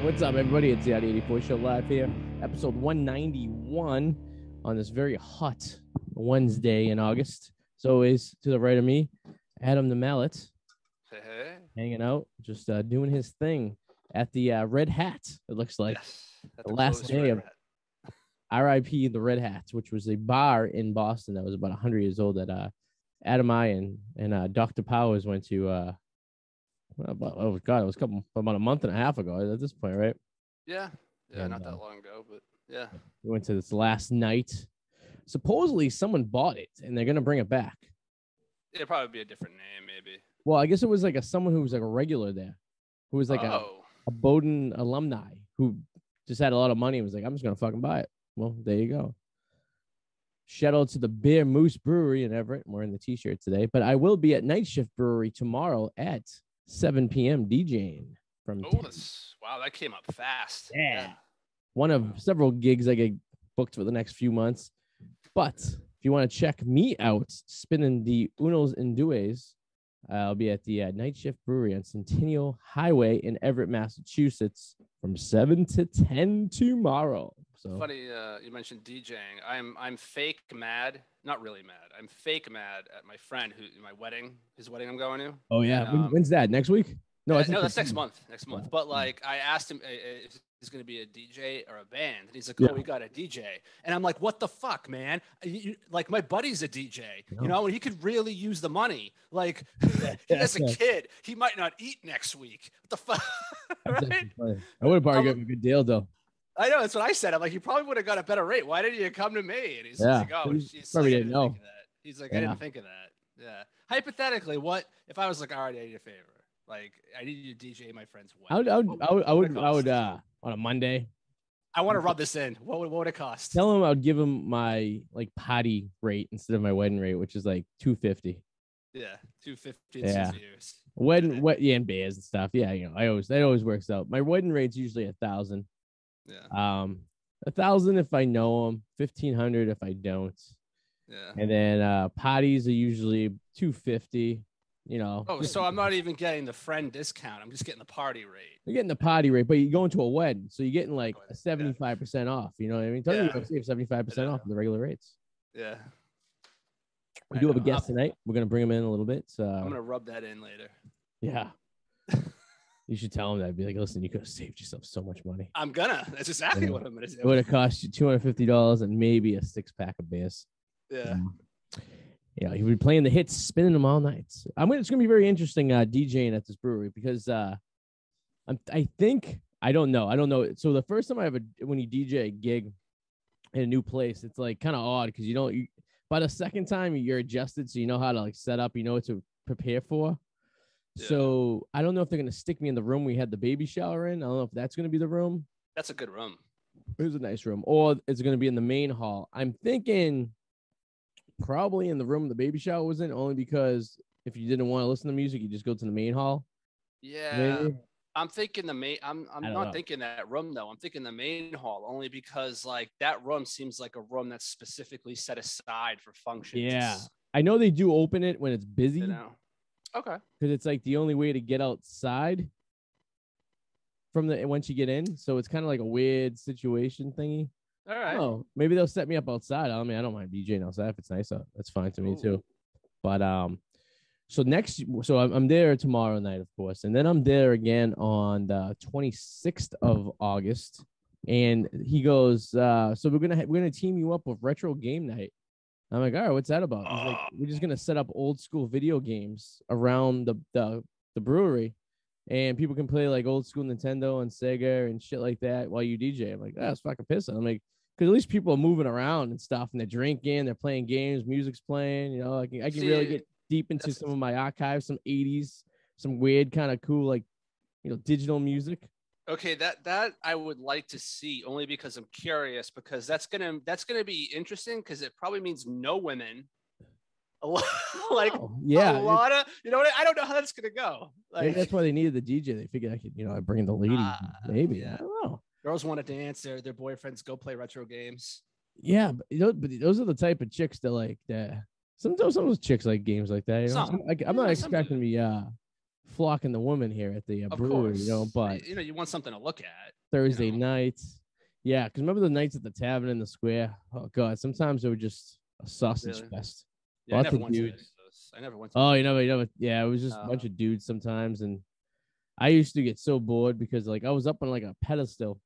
What's up, everybody? It's the Arty 84 Show live here, episode 191 on this very hot Wednesday in August. As always, to the right of me, Adam the Mallet, hanging out, just doing his thing at the Red Hat. It looks like the last day of RIP the Red Hats, which was a bar in Boston that was about 100 years old that Adam and Dr. Powers went to. Oh God, it was about a month and a half ago at this point, right? Yeah, not that long ago, but yeah. We went to this last night. Supposedly someone bought it and they're gonna bring it back. It'd probably be a different name, maybe. Well, I guess it was like someone who was like a regular there, who was like a Bowdoin alumni who just had a lot of money and was like, I'm just gonna fucking buy it. Well, there you go. Shout out to the Bear Moose Brewery in Everett. We're in the t-shirt today, but I will be at Night Shift Brewery tomorrow at 7 p.m. DJing from. Wow, that came up fast. Yeah. One of several gigs I get booked for the next few months. But if you want to check me out spinning the Unos and Dues, I'll be at the Night Shift Brewery on Centennial Highway in Everett, Massachusetts from 7 to 10 tomorrow. So funny you mentioned DJing. I'm fake mad. Not really mad. I'm fake mad at my friend his wedding I'm going to. Oh yeah. When's that? Next week? No, that's next month. Next month. But like I asked him if he's going to be a DJ or a band. And he's like, oh, we got a DJ. And I'm like, what the fuck, man? Like my buddy's a DJ, you know, and he could really use the money. Like as a kid, he might not eat next week. What the fuck? Right? I would have probably got a good deal though. I know, that's what I said. I'm like, you probably would have got a better rate. Why didn't you come to me? And he's like, oh, probably didn't know. He's like, I didn't think of that. Yeah. Hypothetically, what if I was like, all right, I need a favor. Like, I need you to DJ my friend's wedding. I would on a Monday. I want to rub this in. What would it cost? Tell him I would give him my like potty rate instead of my wedding rate, which is like $250. Yeah, $250. Yeah. Wedding, and beers and stuff. Yeah, you know, that always works out. My wedding rate's usually $1,000. Yeah. 1,000 if I know them, 1,500 if I don't. Yeah. And then potties are usually $250. You know. Oh, so I'm not even getting the friend discount. I'm just getting the party rate. You're getting the party rate, but you're going to a wedding, so you're getting like a 75% off. You know what I mean? Tell you to save 75% off of the regular rates. Yeah. We do have a guest tonight. We're gonna bring him in a little bit. So I'm gonna rub that in later. Yeah. You should tell him that. Be like, listen, you could have saved yourself so much money. I'm gonna. That's exactly what I'm gonna do. It would have cost you $250 and maybe a 6-pack of beers. Yeah. You know, he would be playing the hits, spinning them all night. It's going to be very interesting DJing at this brewery because I don't know. So the first time when you DJ a gig in a new place, it's like kind of odd because by the second time you're adjusted, so you know how to like set up, you know what to prepare for. Yeah. So I don't know if they're going to stick me in the room we had the baby shower in. I don't know if that's going to be the room. That's a good room. It was a nice room. Or it's going to be in the main hall. I'm thinking probably in the room the baby shower was in, only because if you didn't want to listen to music, you just go to the main hall. Yeah. Maybe. I'm thinking the main. I'm not thinking that room though. I'm thinking the main hall only because like that room seems like a room that's specifically set aside for functions. Yeah, I know they do open it when it's busy. You know. Okay. Because it's like the only way to get outside from once you get in, so it's kind of like a weird situation thingy. All right. Oh, maybe they'll set me up outside. I mean, I don't mind DJing outside if it's nice out. That's fine to me too. But so I'm there tomorrow night, of course, and then I'm there again on the 26th of August. And he goes, so we're gonna team you up with retro game night. I'm like, all right, what's that about? He's like, we're just gonna set up old school video games around the brewery, and people can play like old school Nintendo and Sega and shit like that while you DJ. I'm like, that's fucking pissing. I'm like, because at least people are moving around and stuff, and they're drinking, they're playing games, music's playing. You know, I can really get deep into some of my archives, some 80s, some weird kind of cool, like, you know, digital music. Okay, that I would like to see only because I'm curious, because that's gonna be interesting because it probably means no women. A lot, like a lot of, you know what? I don't know how that's gonna go. Like, maybe that's why they needed the DJ. They figured I could, you know, I bring the ladies. Maybe I don't know. Girls want to dance. Their boyfriends go play retro games. Yeah, but those are the type of chicks that like that. Some of those chicks like games like that. You know? I'm not expecting to be flocking the women here at the Of brewery, course. you know. But you want something to look at. Thursday nights, yeah, because remember the nights at the tavern in the square? Oh god, sometimes they were just a sausage fest. Yeah, Lots of dudes. I never went to. Oh, you never. Yeah, it was just a bunch of dudes sometimes, and I used to get so bored because like I was up on like a pedestal.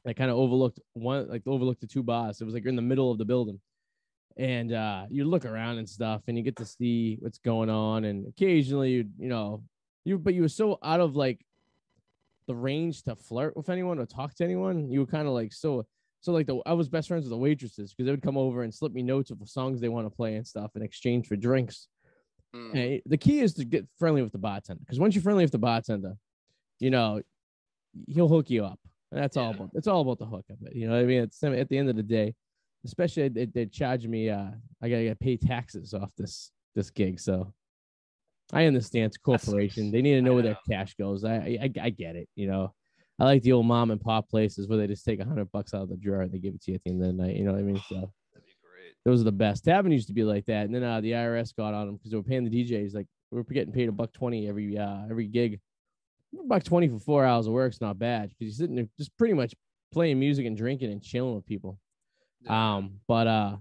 I kind of overlooked the two bars. It was like in the middle of the building. And you look around and stuff and you get to see what's going on. And occasionally, but you were so out of like the range to flirt with anyone or talk to anyone. You were kind of like, I was best friends with the waitresses because they would come over and slip me notes of the songs they want to play and stuff in exchange for drinks. And the key is to get friendly with the bartender, because once you're friendly with the bartender, he'll hook you up. And that's all about. It's all about the hook of it. You know what I mean? It's at the end of the day, especially they charge me. I gotta pay taxes off this gig, so I understand it's a corporation. They need to know where their cash goes. I get it. I like the old mom and pop places where they just take $100 out of the drawer and they give it to you at the end of the night. You know what I mean? So that'd be great. Those are the best. Tavern used to be like that, and then the IRS got on them because they were paying the DJs like we were getting paid $1.20 every gig. $1.20 for 4 hours of work's not bad because you're sitting there just pretty much playing music and drinking and chilling with people. Yeah. But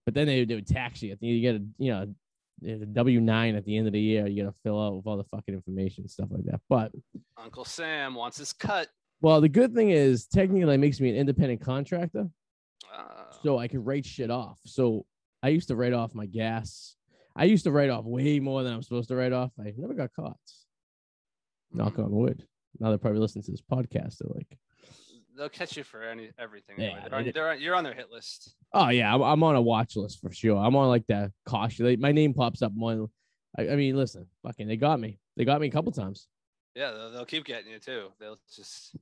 then they would tax you. You get a W-9 at the end of the year. You got to fill out with all the fucking information and stuff like that. But Uncle Sam wants his cut. Well, the good thing is technically it makes me an independent contractor, so I could write shit off. So I used to write off my gas. I used to write off way more than I'm supposed to write off. I never got caught. Knock on wood. Now they're probably listening to this podcast. They're like, they'll catch you for everything. Yeah, you're on their hit list. Oh yeah, I'm on a watch list for sure. I'm on like that caution. My name pops up more. I mean, listen, fucking, they got me. They got me a couple times. Yeah, they'll keep getting you too. They'll just.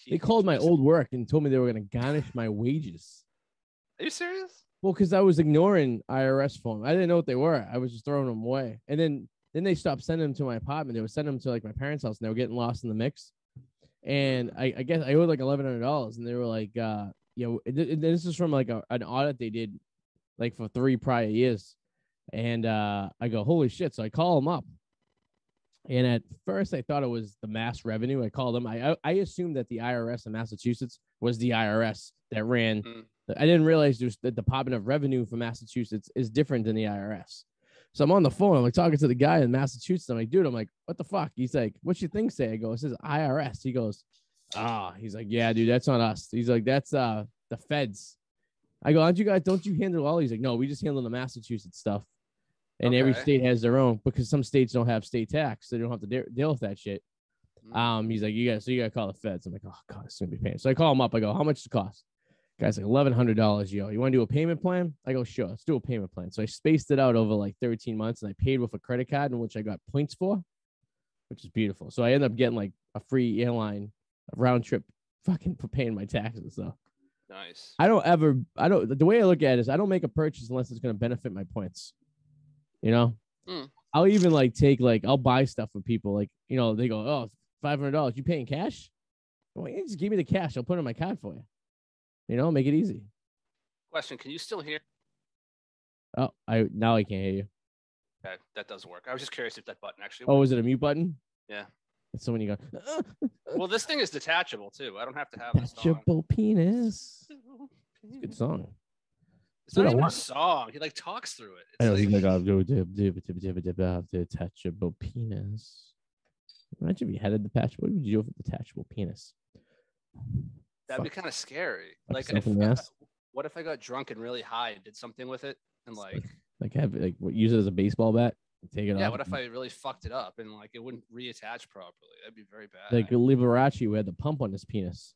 They called my old work and told me they were going to garnish my wages. Are you serious? Well, because I was ignoring IRS forms. I didn't know what they were. I was just throwing them away. And then they stopped sending them to my apartment. They would send them to like my parents' house, and they were getting lost in the mix. And I guess I owed like $1,100, and they were like, this is from like an audit they did like for 3 prior years. And I go, holy shit. So I call them up. And at first I thought it was the mass revenue. I called them. I assumed that the IRS in Massachusetts was the IRS that ran. I didn't realize the Department of Revenue for Massachusetts is different than the IRS. So I'm on the phone. I'm like talking to the guy in Massachusetts. I'm like, dude, what the fuck? He's like, what's your thing say? I go, it says IRS. He goes, he's like, yeah, dude, that's not us. He's like, that's the feds. I go, don't you handle all? He's like, no, we just handle the Massachusetts stuff. And every state has their own, because some states don't have state tax. So they don't have to deal with that shit. He's like, you got to call the feds. I'm like, oh God, it's going to be paying. So I call him up. I go, how much does it cost? Guy's like, $1,100, yo. You want to do a payment plan? I go, sure, let's do a payment plan. So I spaced it out over like 13 months, and I paid with a credit card in which I got points for, which is beautiful. So I ended up getting like a free airline round trip fucking for paying my taxes. So nice. The way I look at it is I don't make a purchase unless it's going to benefit my points. I'll even I'll buy stuff for people. Like, they go, oh, $500. You paying cash? Well, you just give me the cash. I'll put it on my card for you. Make it easy. Question: can you still hear? Oh, now I can't hear you. Okay, that does work. I was just curious if that button actually worked. Oh, is it a mute button? Yeah. It's so when you go. Well, this thing is detachable too. I don't have to have this detachable penis. It's a good song. It's not even a song. He talks through it. I know he's like, I'll do detachable penis. Imagine if you had a detachable. What would you do with a detachable penis? That'd be kind of scary. What if I got drunk and really high and did something with it and use it as a baseball bat? Take it off. Yeah, what if I really fucked it up and it wouldn't reattach properly? That'd be very bad. Like Liberace, who had the pump on his penis.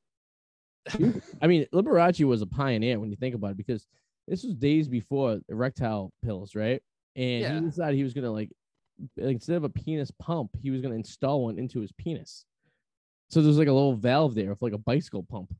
I mean, Liberace was a pioneer when you think about it, because this was days before erectile pills, right? And he decided he was gonna instead of a penis pump, he was gonna install one into his penis. So there's a little valve there with a bicycle pump.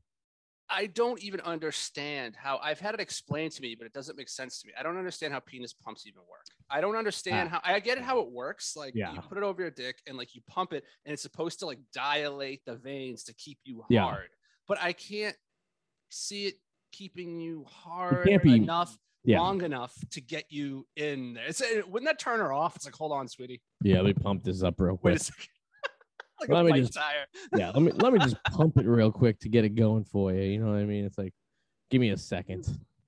I don't even understand how. I've had it explained to me, but it doesn't make sense to me. I don't understand how penis pumps even work. I don't understand how. I get it how it works. You put it over your dick and you pump it, and it's supposed to dilate the veins to keep you hard. But I can't see it keeping you hard enough, long enough to get you in there. Wouldn't that turn her off? It's hold on, sweetie. Yeah, let me pump this up real quick. Wait a second. Like let a me bike just tire. yeah, let me just pump it real quick to get it going for you. You know what I mean? It's like, give me a second.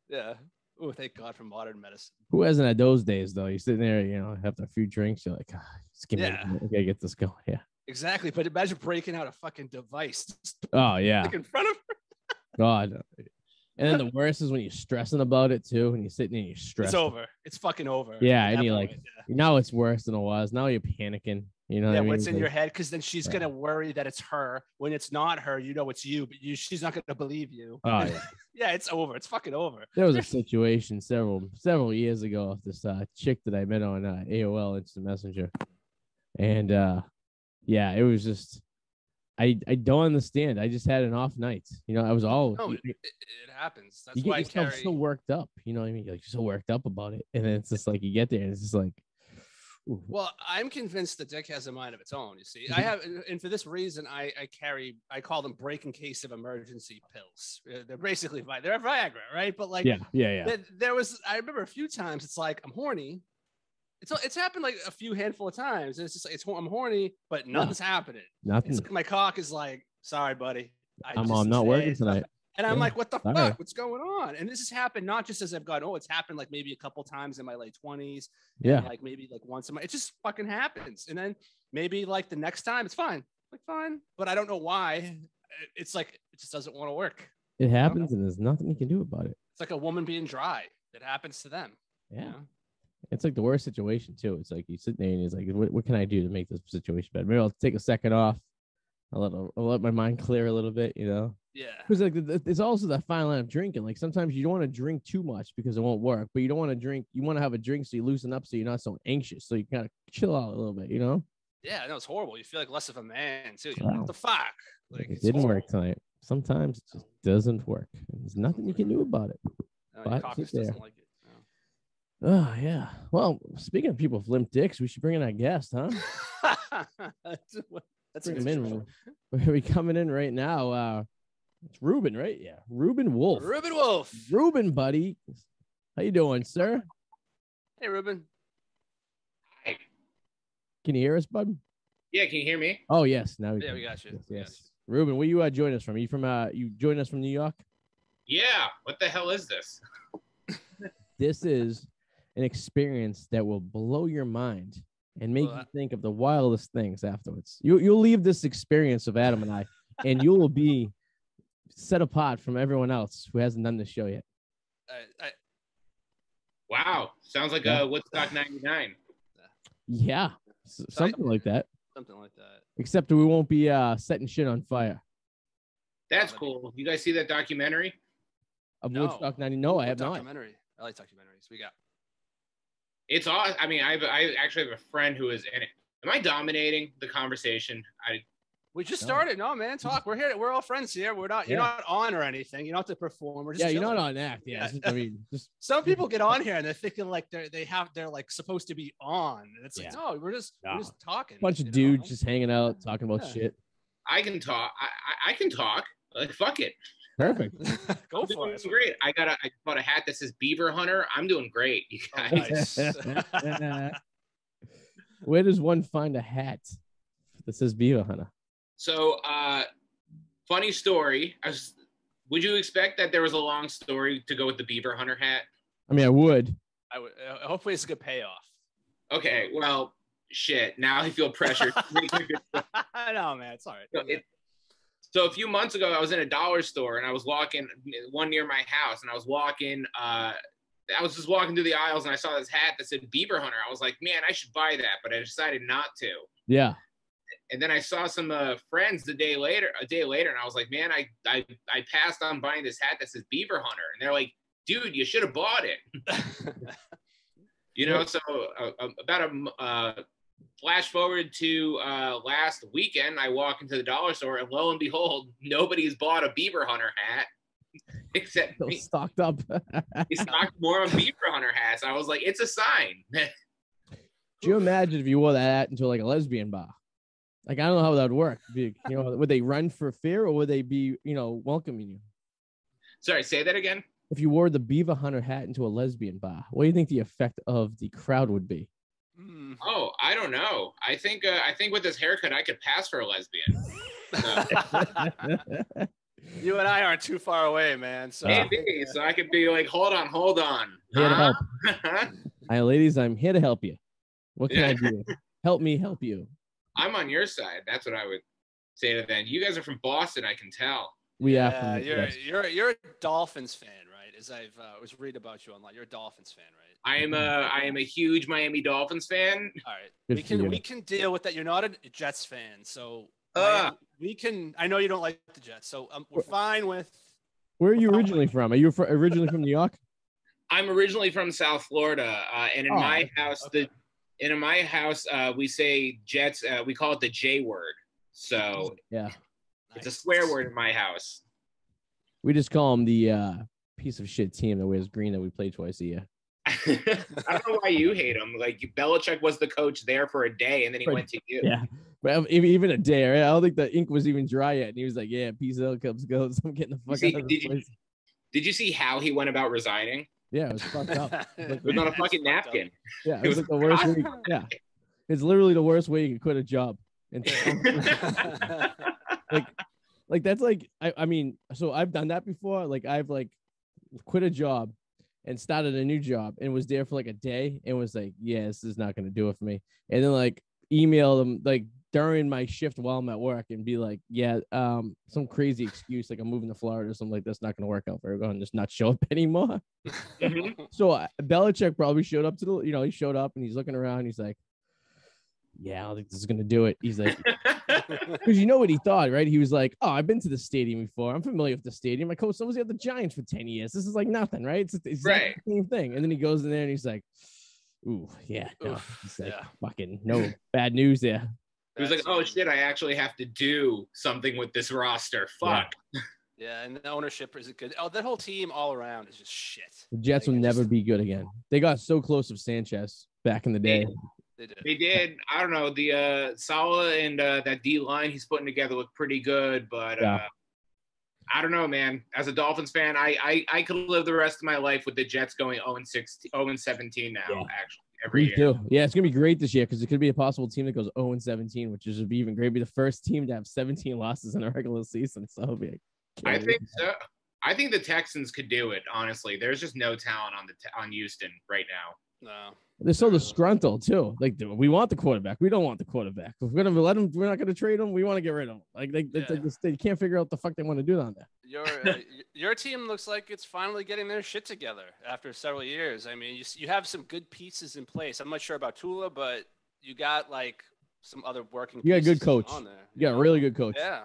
Yeah. Oh, thank God for modern medicine. Who hasn't had those days though? You're sitting there, after a few drinks, you're like, just give me Yeah. a minute. I gotta get this going. Yeah. Exactly. But imagine breaking out a fucking device. Oh yeah. Like in front of her. God. And then the worst is when you're stressing about it too, and you're sitting and you're stressed. It's over. It's fucking over. Yeah, At and that you're point, like, yeah. now it's worse than it was. Now you're panicking. You know what I mean? What's in Like, your head? Because then she's gonna worry that it's her. When it's not her, you know it's you, but she's not gonna believe you. oh yeah. Yeah, it's over. It's fucking over. There was a situation several years ago of this chick that I met on AOL Instant Messenger, and yeah, it was just I don't understand. I just had an off night. I was all No, it happens. That's you why get yourself so worked up. You know what I mean? You're like so worked up about it, and then it's just like you get there, and it's just like. Ooh. Well, I'm convinced the dick has a mind of its own. You see, I have, and for this reason, I call them break in case of emergency pills. They're basically they're Viagra, right? But like, yeah. There was, I remember a few times. It's like I'm horny. It's happened like a few handful of times. And it's just like I'm horny, but nothing's happening. Nothing. My cock is like, sorry, buddy. I'm not working tonight. And I'm like, what the fuck? What's going on? And this has happened not just as I've gone, it's happened like maybe a couple times in my late 20s. Yeah. Like maybe like once in my, it just fucking happens. And then maybe like the next time it's fine. Like fine. But I don't know why. It's like, it just doesn't want to work. It happens and there's nothing you can do about it. It's like a woman being dry. It happens to them. Yeah. You know? It's like the worst situation too. It's like you sit there and he's like, what can I do to make this situation better? Maybe I'll take a second off. I'll let my mind clear a little bit, Yeah. Because like it's also that fine line of drinking. Like sometimes you don't want to drink too much because it won't work, but you don't want to drink. You want to have a drink so you loosen up, so you're not so anxious. So you kind of chill out a little bit, Yeah, I know it's horrible. You feel like less of a man too. You're like, what the fuck? Like it didn't work tonight. Sometimes it just doesn't work. There's nothing you can do about it. But sit there. Like it. No. Oh yeah. Well, speaking of people with limp dicks, we should bring in our guest, huh? That's bring him in. We're coming in right now. It's Reuben, right? Yeah, Reuben Wolf. Reuben Wolf. Reuben, buddy. How you doing, sir? Hey, Reuben. Hi. Can you hear us, bud? Yeah, can you hear me? Oh, yes. Now we got you. Yes. Reuben, where you join us from? You join us from New York? Yeah. What the hell is this? This is an experience that will blow your mind and make you think of the wildest things afterwards. You'll leave this experience of Adam and I, and you will be set apart from everyone else who hasn't done this show yet. Wow. Sounds like a Woodstock 99. Yeah. Something like that. Something like that. Except we won't be setting shit on fire. That's cool. You guys see that documentary? Of Woodstock 99? No, I have not. Documentary. I like documentaries. We got. It's awesome. I mean, I actually have a friend who is in it. Am I dominating the conversation? We just started. No, man, talk. We're here. We're all friends here. We're not. You're not on or anything. You don't have to perform. We're just you're chilling. not on act. Yeah. Just some people get on here and they're thinking like they're like supposed to be on. And it's like no, we're just talking. Bunch of dudes just hanging out, talking about shit. I can talk. I can talk. Like, fuck it. Perfect. Go for it. Great. I bought a hat that says Beaver Hunter. I'm doing great, you guys. Nice. Where does one find a hat that says Beaver Hunter? So, funny story. Would you expect that there was a long story to go with the Beaver Hunter hat? I mean, I would. Hopefully, it's a good payoff. Okay. Well, shit. Now I feel pressured. No, man. It's all right. So a few months ago, I was in a dollar store and I was walking one near my house, and I was just walking through the aisles and I saw this hat that said Beaver Hunter. I was like, man, I should buy that, but I decided not to. Yeah. And then I saw some friends a day later, and I was like, man, I passed on buying this hat that says Beaver Hunter. And they're like, dude, you should have bought it. So about a flash forward to last weekend, I walk into the dollar store, and lo and behold, nobody's bought a Beaver Hunter hat except me. Stocked up. He stocked more on Beaver Hunter hats. I was like, it's a sign. Do you imagine if you wore that hat into like a lesbian bar? Like, I don't know how that would work. Would they run for fear, or would they be, welcoming you? Sorry, say that again. If you wore the Beaver Hunter hat into a lesbian bar, what do you think the effect of the crowd would be? Oh, I don't know. I think with this haircut, I could pass for a lesbian. You and I aren't too far away, man. So maybe. So I could be like, hold on. Here to help. Hi, ladies. I'm here to help you. What can I do? Help me help you. I'm on your side. That's what I would say to them. You guys are from Boston, I can tell. Yeah, you're a Dolphins fan, right? As I was reading about you online, you're a Dolphins fan, right? I am a huge Miami Dolphins fan. All right, we can deal with that. You're not a Jets fan, so we can. I know you don't like the Jets, so we're fine with. Where are you originally from? Are you originally from New York? I'm originally from South Florida, and in my house, we say Jets. We call it the J word. So yeah, it's a swear word in my house. We just call them the piece of shit team that wears green that we play twice a year. I don't know why you hate him. Like Belichick was the coach there for a day, and then he went to you. Yeah, but even a day. Right? I don't think the ink was even dry yet, and he was like, "Yeah, peace out, Cubs, goes. I'm getting the fuck out of this place." Did you see how he went about resigning? Yeah, it was fucked up. It was on a fucking napkin. Yeah, it was like the worst way. Yeah, it's literally the worst way you can quit a job. And like that's like I mean, so I've done that before. Like I've like quit a job and started a new job and was there for like a day and was like, yeah, this is not going to do it for me. And then like email them like during my shift while I'm at work and be like, yeah, some crazy excuse like I'm moving to Florida or something like that's not going to work out for everyone, just not show up anymore. So Belichick probably showed up to he showed up and he's looking around. He's like, yeah, I don't think this is going to do it. He's like, because you know what he thought, right? He was like, oh, I've been to the stadium before. I'm familiar with the stadium. My coach was at the Giants for 10 years. This is like nothing, right? It's exactly the same thing. And then he goes in there and he's like, ooh, yeah, no. He's like, fucking no bad news there. He was like, oh, shit, I actually have to do something with this roster. Fuck. Yeah, and the ownership is good. Oh, that whole team all around is just shit. The Jets will never be good again. They got so close with Sanchez back in the day. They did. I don't know. The Salah and that D line he's putting together look pretty good, but I don't know, man. As a Dolphins fan, I could live the rest of my life with the Jets going 0-17 now. Actually, every year. Too. Yeah, it's gonna be great this year because it could be a possible team that goes 0-17, which is even great. Be the first team to have 17 losses in a regular season. So it'll be. I think so. I think the Texans could do it. Honestly, there's just no talent on Houston right now. No. They're so disgruntled too. Like we want the quarterback. We don't want the quarterback. If we're gonna let him, we're not gonna trade him. We want to get rid of him. Like they can't figure out what the fuck they want to do down there. Your team looks like it's finally getting their shit together after several years. I mean, you have some good pieces in place. I'm not sure about Tula, but you got like some other working. You got a good coach. On there, you got a really good coach. Yeah.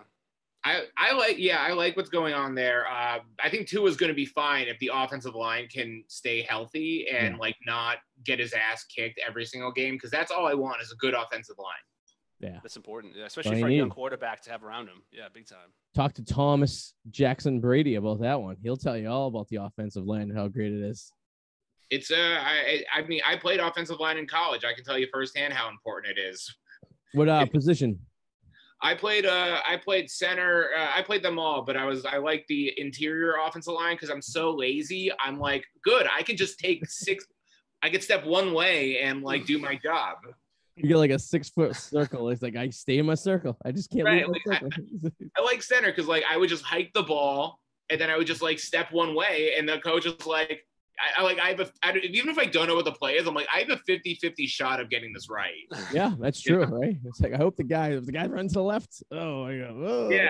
I like what's going on there. I think Tua is going to be fine if the offensive line can stay healthy and like not get his ass kicked every single game, because that's all I want is a good offensive line. Yeah, that's important, especially for a young quarterback to have around him. Yeah, big time. Talk to Thomas Jackson Brady about that one. He'll tell you all about the offensive line and how great it is. It's I mean, I played offensive line in college. I can tell you firsthand how important it is. What position? I played center. I played them all, but I like the interior offensive line because I'm so lazy. I'm like, good. I can just take I could step one way and like do my job. You get like a 6-foot circle. It's like I stay in my circle. I just can't leave my circle. I like center because like I would just hike the ball and then I would just like step one way, and the coach is like, even if I don't know what the play is, I'm like, I have a 50-50 shot of getting this right. Yeah, that's true, right? It's like, I hope if the guy runs to the left. Oh, I go, oh. Yeah.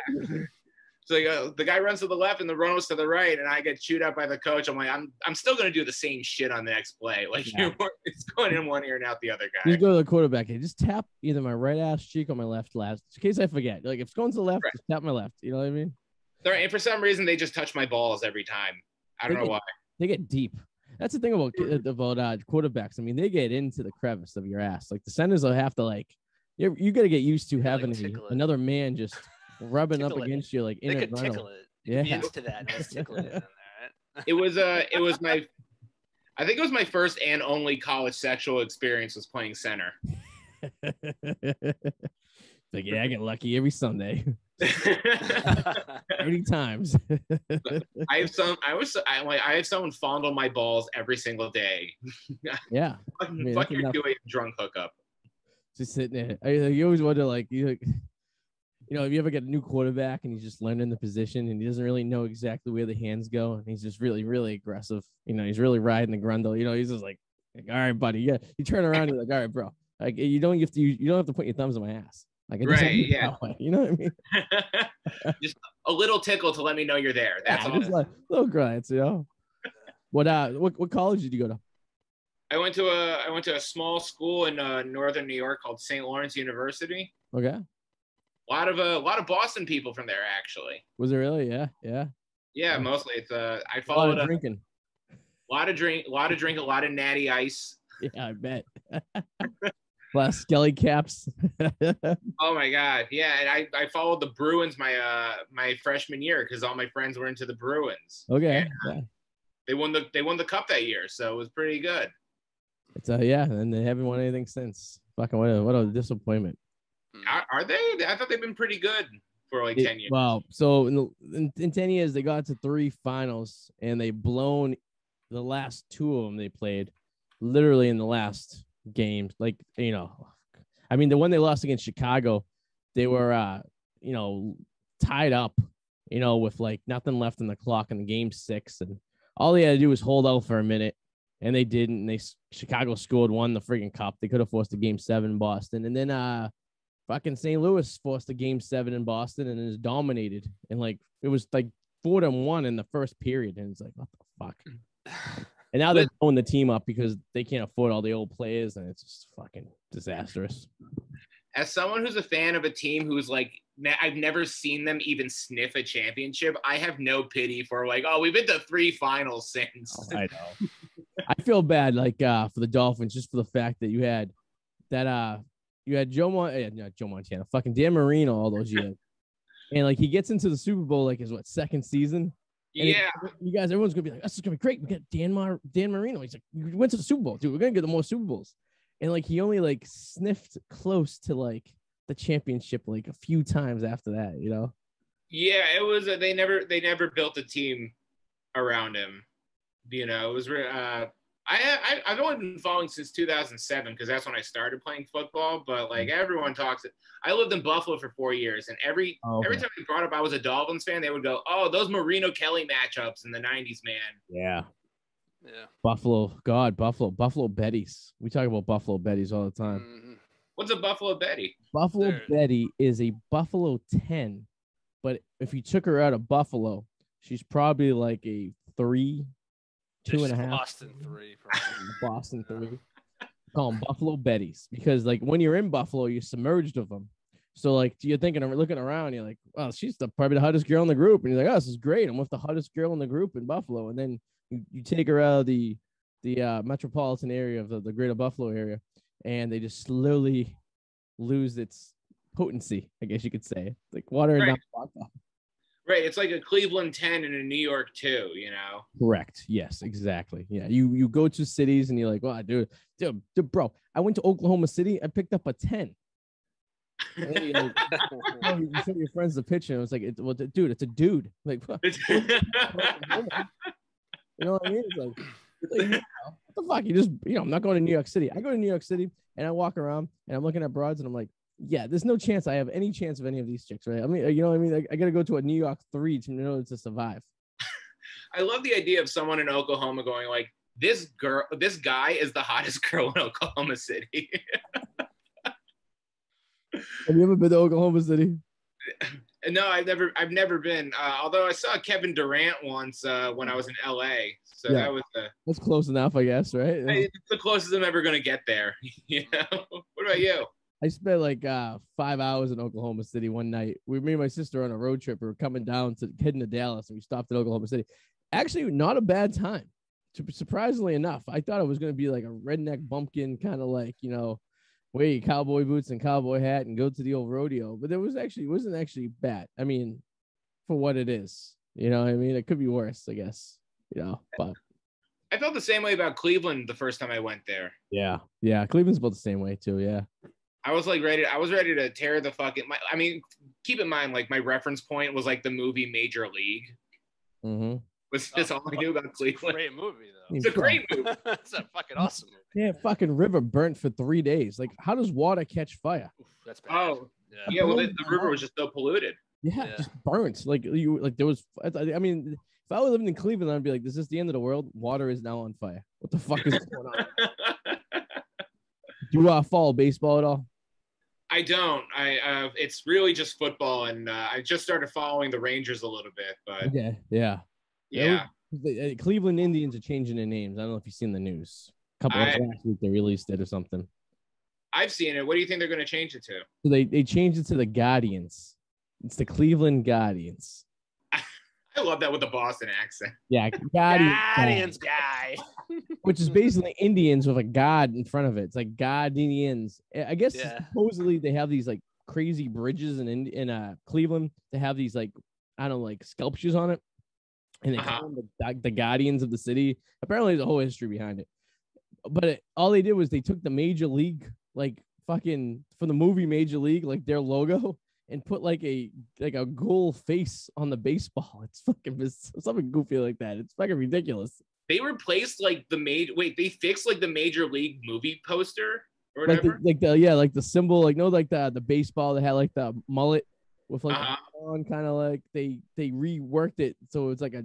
So the guy runs to the left and the runner to the right, and I get chewed up by the coach. I'm like, I'm still going to do the same shit on the next play. Like, it's going in one ear and out the other guy. You go to the quarterback and just tap either my right ass cheek or my left in case I forget. Like, if it's going to the left, just tap my left. You know what I mean? And for some reason, they just touch my balls every time. I don't know why. They get deep. That's the thing about quarterbacks. I mean, they get into the crevice of your ass. Like the centers will have to like, you got to get used to having another man just rubbing up against you. Like they could tickle it. Yeah, be used to that. Let's tickle it in there, right? It was I think it was my first and only college sexual experience was playing center. Like, yeah, I get lucky every Sunday. 30 times. I have someone fondle my balls every single day. Yeah. Fuck your 2 a.m. drunk hookup. Just sitting there. You always wonder, like, if you ever get a new quarterback and he's just learning the position and he doesn't really know exactly where the hands go, and he's just really, really aggressive. He's really riding the grundle. He's just like, all right, buddy. Yeah. You turn around, you're like, all right, bro. Like, you don't have to put your thumbs in my ass. Like, right, yeah. You know what I mean? Just a little tickle to let me know you're there. That's all. Just like little grunts, What college did you go to? I went to a small school in northern New York called St. Lawrence University. Okay. A lot of Boston people from there, actually. Was it really? Yeah. Yeah, mostly. It's I followed a lot of drinking. A lot of lot of natty ice. Yeah, I bet. Last skelly caps. Oh my god, yeah, and I followed the Bruins my freshman year because all my friends were into the Bruins. Okay. Yeah. They won the cup that year, so it was pretty good. It's and they haven't won anything since. Fucking what a disappointment. Are they? I thought they've been pretty good for like 10 years. Well, so in 10 years they got to 3 finals and they blown the last 2 of them they played literally in the last games. Like, I mean, the one they lost against Chicago, they were tied up, with like nothing left in the clock in the game 6, and all they had to do was hold out for a minute, and they didn't. And Chicago scored, won the friggin' cup. They could have forced a game 7 in Boston, and then fucking St. Louis forced a game 7 in Boston and is dominated, and like it was like 4-1 in the first period, and it's like, what the fuck. And now they're blowing the team up because they can't afford all the old players, and it's just fucking disastrous. As someone who's a fan of a team who's like, I've never seen them even sniff a championship, I have no pity for like, oh, we've been to 3 finals since. Oh, I know. I feel bad, like, for the Dolphins, just for the fact that you had not Joe Montana, fucking Dan Marino all those years. And like he gets into the Super Bowl like his second season. And yeah, you guys, everyone's gonna be like, "This is gonna be great. We got Dan Marino." He's like, "We went to the Super Bowl, dude. We're gonna get the more Super Bowls." And like he only like sniffed close to like the championship like a few times after that, Yeah, it was. They never built a team around him. It was. I've only been following since 2007 because that's when I started playing football. But like everyone talks, I lived in Buffalo for 4 years, and every time we brought up I was a Dolphins fan, they would go, "Oh, those Marino Kelly matchups in the '90s, man." Yeah. Yeah. Buffalo Betties. We talk about Buffalo Betties all the time. Mm-hmm. What's a Buffalo Betty? Buffalo Betty is a Buffalo 10, but if you took her out of Buffalo, she's probably like a 3. 2.5. Boston 3. Probably. Boston 3. Call them Buffalo Betties because like when you're in Buffalo, you're submerged with them. So like you're thinking of looking around, you're like, well, she's probably the hottest girl in the group, and you're like, oh, this is great. I'm with the hottest girl in the group in Buffalo, and then you take her out of the metropolitan area of the greater Buffalo area, and they just slowly lose its potency, I guess you could say. Like water and not. Right, it's like a Cleveland 10 and a New York 2, Correct. Yes, exactly. Yeah, you go to cities and you're like, well, dude, bro, I went to Oklahoma City. I picked up a 10. And then you show your friends the picture. And it was like, dude, it's a dude. Like, what? You know what I mean? It's like what the fuck? You just, I'm not going to New York City. I go to New York City and I walk around and I'm looking at broads and I'm like, yeah, there's no chance I have any chance of any of these chicks, right? I mean, you know what I mean? I got to go to a New York 3 to survive. I love the idea of someone in Oklahoma going like, this guy is the hottest girl in Oklahoma City. Have you ever been to Oklahoma City? No, I've never been. Although I saw Kevin Durant once when I was in LA. So that was that's close enough, I guess, right? It's the closest I'm ever going to get there. What about you? I spent like 5 hours in Oklahoma City one night. Me and my sister on a road trip. We were coming down heading to Dallas, and we stopped at Oklahoma City. Actually, not a bad time. Surprisingly enough, I thought it was going to be like a redneck bumpkin kind of like, wear your cowboy boots and cowboy hat and go to the old rodeo. But it wasn't actually bad. I mean, for what it is, I mean, it could be worse, I guess, but. I felt the same way about Cleveland the first time I went there. Yeah. Cleveland's about the same way too. Yeah. I was ready to tear the fucking. I mean, keep in mind, like my reference point was like the movie Major League. Mm-hmm. Was just all I knew about Cleveland. Great movie though. It's a great movie. It's a fucking awesome movie. Yeah, fucking river burnt for 3 days. Like, how does water catch fire? Oof, that's bad. Oh, yeah. Well, the river was just so polluted. Yeah, Yeah. just burnt. Like there was. I mean, if I were living in Cleveland, I'd be like, "Is this the end of the world? Water is now on fire. What the fuck is going on?" Do you follow baseball at all? I don't. It's really just football, and I just started following the Rangers a little bit, but Yeah. yeah. Cleveland Indians are changing their names. I don't know if you've seen the news. Last week they released it or something. I've seen it. What do you think they're going to change it to? So they changed it to the Guardians. It's the Cleveland Guardians. I love that with the Boston accent. Yeah, Guardians guy. Which is basically Indians with a god in front of it. It's like Guardians. I guess supposedly they have these like crazy bridges in Cleveland. They have these like, I don't know, like sculptures on it. And they call them the Guardians of the city. Apparently there's a whole history behind it. But all they did was they took the Major League, like fucking from the movie Major League, like their logo, and put like a ghoul face on the baseball. It's fucking something goofy like that. It's fucking ridiculous. They replaced like they fixed like the Major League movie poster or whatever. Like the symbol, like the baseball that had like the mullet with like on, kind of like they reworked it so it's like a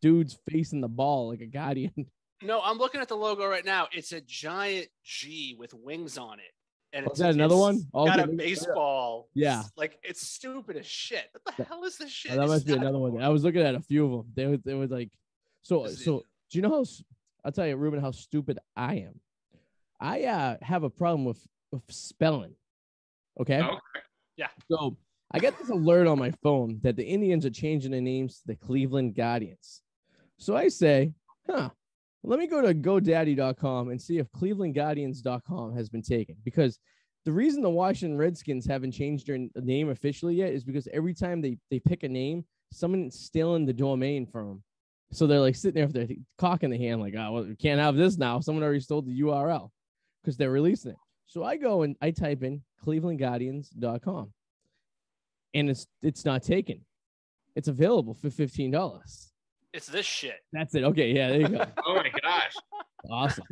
dude's face in the ball, like a guardian. No, I'm looking at the logo right now. It's a giant G with wings on it. And is that another one? Got a baseball. Yeah. Like, it's stupid as shit. What the hell is this shit? That must be another one. I was looking at a few of them. They was like, so do you know how, I'll tell you, Reuben, how stupid I am. I have a problem with spelling. Okay? Yeah. So I get this alert on my phone that the Indians are changing their names to the Cleveland Guardians. So I say, let me go to GoDaddy.com and see if ClevelandGuardians.com has been taken. Because the reason the Washington Redskins haven't changed their name officially yet is because every time they pick a name, someone's stealing the domain from them. So they're like sitting there with their cock in the hand, like, oh, well, we can't have this now. Someone already stole the URL because they're releasing it. So I go and I type in ClevelandGuardians.com. And it's not taken. It's available for $15. It's this shit. That's it. Okay, yeah, there you go. Oh my gosh. Awesome.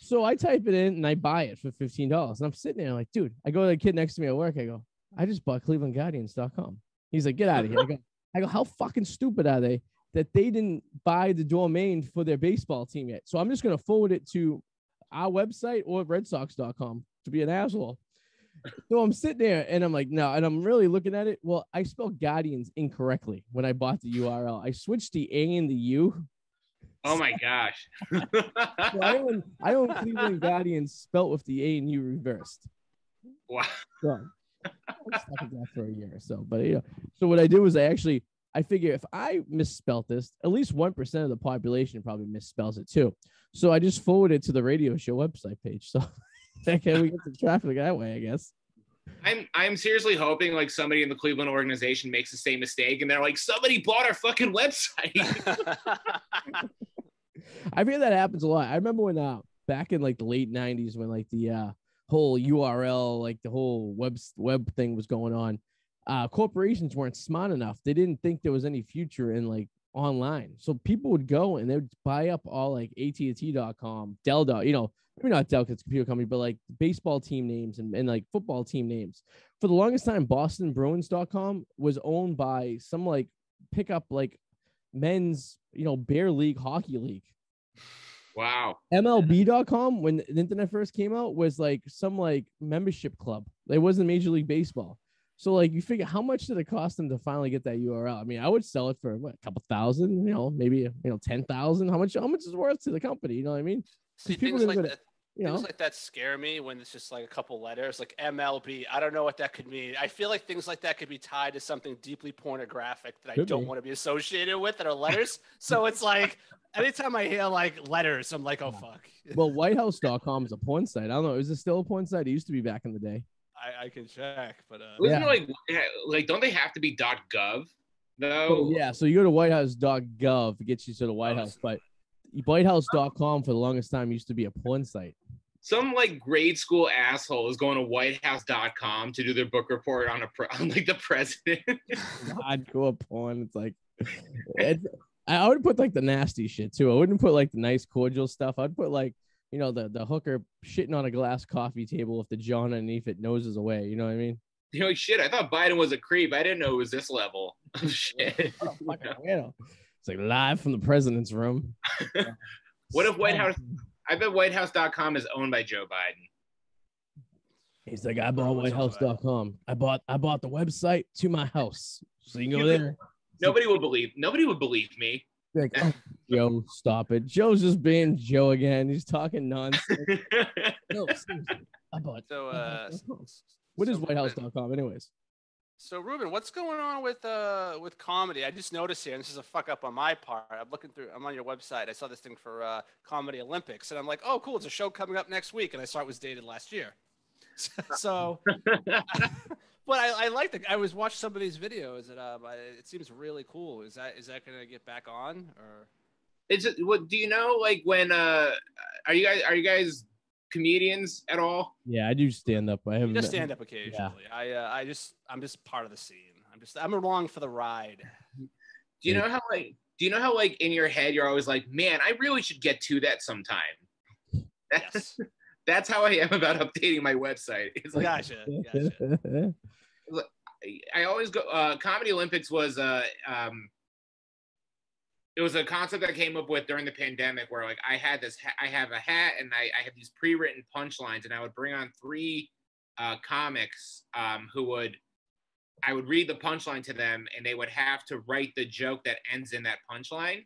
So I type it in and I buy it for $15. And I'm sitting there like, dude, I go to the kid next to me at work. I go, I just bought ClevelandGuardians.com. He's like, get out of here. I go, how fucking stupid are they that they didn't buy the domain for their baseball team yet? So I'm just going to forward it to our website or RedSox.com to be an asshole. So I'm sitting there and I'm like, no, and I'm really looking at it. Well, I spelled Guardians incorrectly when I bought the URL. I switched the A and the U. Oh my gosh. So I own Cleveland Guardians spelt with the A and U reversed. Wow. So I'm stuck with that for a year or so. But so what I did was I figure if I misspelt this, at least 1% of the population probably misspells it too. So I just forwarded it to the radio show website page. So okay, we get some traffic that way, I guess. I'm seriously hoping like somebody in the Cleveland organization makes the same mistake and they're like, somebody bought our fucking website. I feel that happens a lot. I remember when back in like the late 90s when like the whole URL, like the whole web thing was going on, corporations weren't smart enough. They didn't think there was any future in like online. So people would go and they would buy up all like AT&T.com, Dell, maybe not Dell because it's a computer company, but like baseball team names and like football team names. For the longest time, BostonBruins.com was owned by some like pickup like men's, bear league hockey league. Wow. MLB.com, when the internet first came out, was like some like membership club. It wasn't Major League Baseball. So like you figure how much did it cost them to finally get that URL? I mean, I would sell it for a couple thousand, maybe 10,000. How much is it worth to the company? You know what I mean? See, things like that. Things like that scare me when it's just like a couple letters, like MLB. I don't know what that could mean. I feel like things like that could be tied to something deeply pornographic that I don't want to be associated with that are letters. So it's like anytime I hear like letters, I'm like, oh fuck. Well, WhiteHouse.com is a porn site. I don't know. Is it still a porn site? It used to be back in the day. I can check, but Isn't it like don't they have to be .gov though? Oh, yeah. So you go to WhiteHouse.gov, it gets you to the White House, but WhiteHouse.com for the longest time used to be a porn site. some like grade school asshole is going to whitehouse.com to do their book report on on like the president. Hardcore porn. It's like, I would put like the nasty shit too. I wouldn't put like the nice cordial stuff. I'd put like, you know, the hooker shitting on a glass coffee table with the John underneath it noses away. You know what I mean? You know, shit, I thought Biden was a creep. I didn't know it was this level of shit. Oh, it's like live from the president's room. What if White House? I bet whitehouse.com is owned by Joe Biden. He's like, I bought whitehouse.com. I bought the website to my house. So you can go there. Nobody would believe me. Like, oh, Joe, stop it. Joe's just being Joe again. He's talking nonsense. No, seriously. I bought. What is whitehouse.com anyways? So Reuben, what's going on with comedy? I just noticed here, and this is a fuck up on my part. I'm on your website. I saw this thing for Comedy Olympics, and I'm like, oh, cool. It's a show coming up next week, and I saw it was dated last year. So, but I like I was watching some of these videos, and it seems really cool. Is that going to get back on, or? What do you know? Like when are you guys comedians at all? Yeah, I do stand up. I have just stand up occasionally. Yeah. I'm just part of the scene. I'm along for the ride. Do you know how like in your head you're always like, man, I really should get to that sometime. Yes. That's how I am about updating my website. It's like, Gotcha. I always go. Comedy Olympics was it was a concept I came up with during the pandemic where like I have a hat and I have these pre-written punchlines, and I would bring on 3 comics I would read the punchline to them, and they would have to write the joke that ends in that punchline.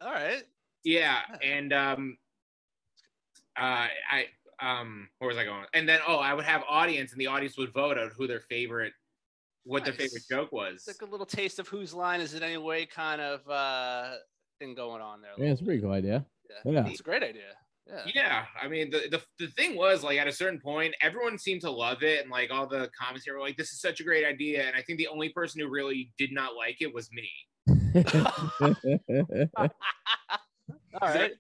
All right. Yeah. And where was I going? And then I would have audience, and the audience would vote on who their favorite joke was. It's like a little taste of whose line is it anyway kind of thing going on there. Yeah, it's a pretty cool idea. Yeah. It's a great idea. Yeah. I mean, the thing was, like, at a certain point, everyone seemed to love it, and like all the comments here were like, this is such a great idea. And I think the only person who really did not like it was me. All right.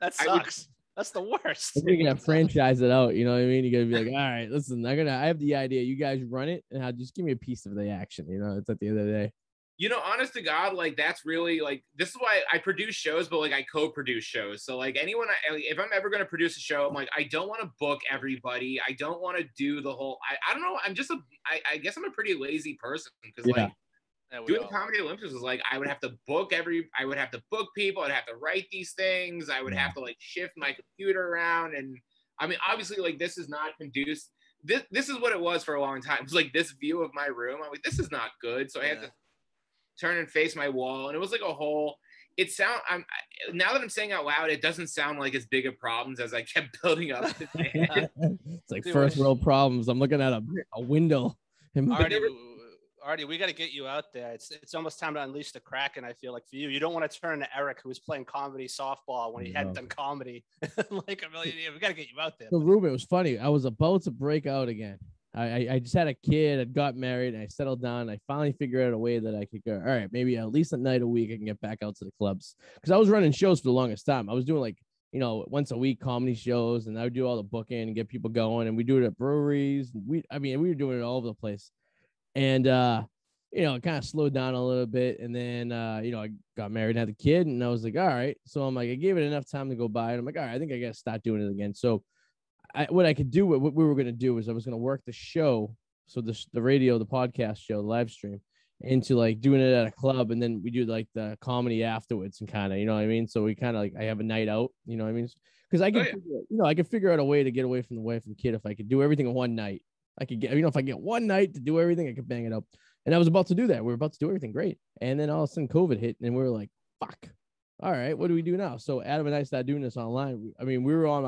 That sucks. That's the worst. You're gonna franchise it out, you know what I mean? You're gonna be like, all right, listen, I have the idea. You guys run it, and just give me a piece of the action. You know, it's at the end of the day. You know, honest to God, like that's really like this is why I produce shows, but like I co-produce shows. So like if I'm ever gonna produce a show, I'm like, I don't want to book everybody. I don't want to do the whole. I don't know. I'm just I guess I'm a pretty lazy person because like. Doing Comedy Olympics was like I would have to book people, I'd have to write these things, I would have to like shift my computer around, and I mean obviously like this is not conducive. This is what it was for a long time. It was like this view of my room. I'm like, this is not good. So I had to turn and face my wall, and it was like a whole now that I'm saying out loud, it doesn't sound like as big of problems as I kept building up. It's like first world problems. I'm looking at a window. Arty, we got to get you out there. It's almost time to unleash the Kraken. I feel like for you don't want to turn to Eric, who was playing comedy softball when he hadn't done comedy like a million years. We got to get you out there. So Reuben, it was funny. I was about to break out again. I just had a kid. I got married. And I settled down. I finally figured out a way that I could go. All right, maybe at least a night a week I can get back out to the clubs, because I was running shows for the longest time. I was doing like once a week comedy shows, and I would do all the booking and get people going, and we do it at breweries. We were doing it all over the place. And, it kind of slowed down a little bit. And then, I got married and had a kid, and I was like, all right. So I'm like, I gave it enough time to go by, and I'm like, all right, I think I got to start doing it again. So what we were going to do is I was going to work the show. So the podcast show, the live stream, into like doing it at a club. And then we do like the comedy afterwards and kind of, you know what I mean? So we kind of like, I have a night out, you know what I mean? Because I could, I could figure out a way to get away from the wife and kid if I could do everything in one night. I could get, if I get one night to do everything, I could bang it up. And I was about to do that. We were about to do everything great. And then all of a sudden COVID hit, and we were like, fuck. All right, what do we do now? So Adam and I started doing this online. We were on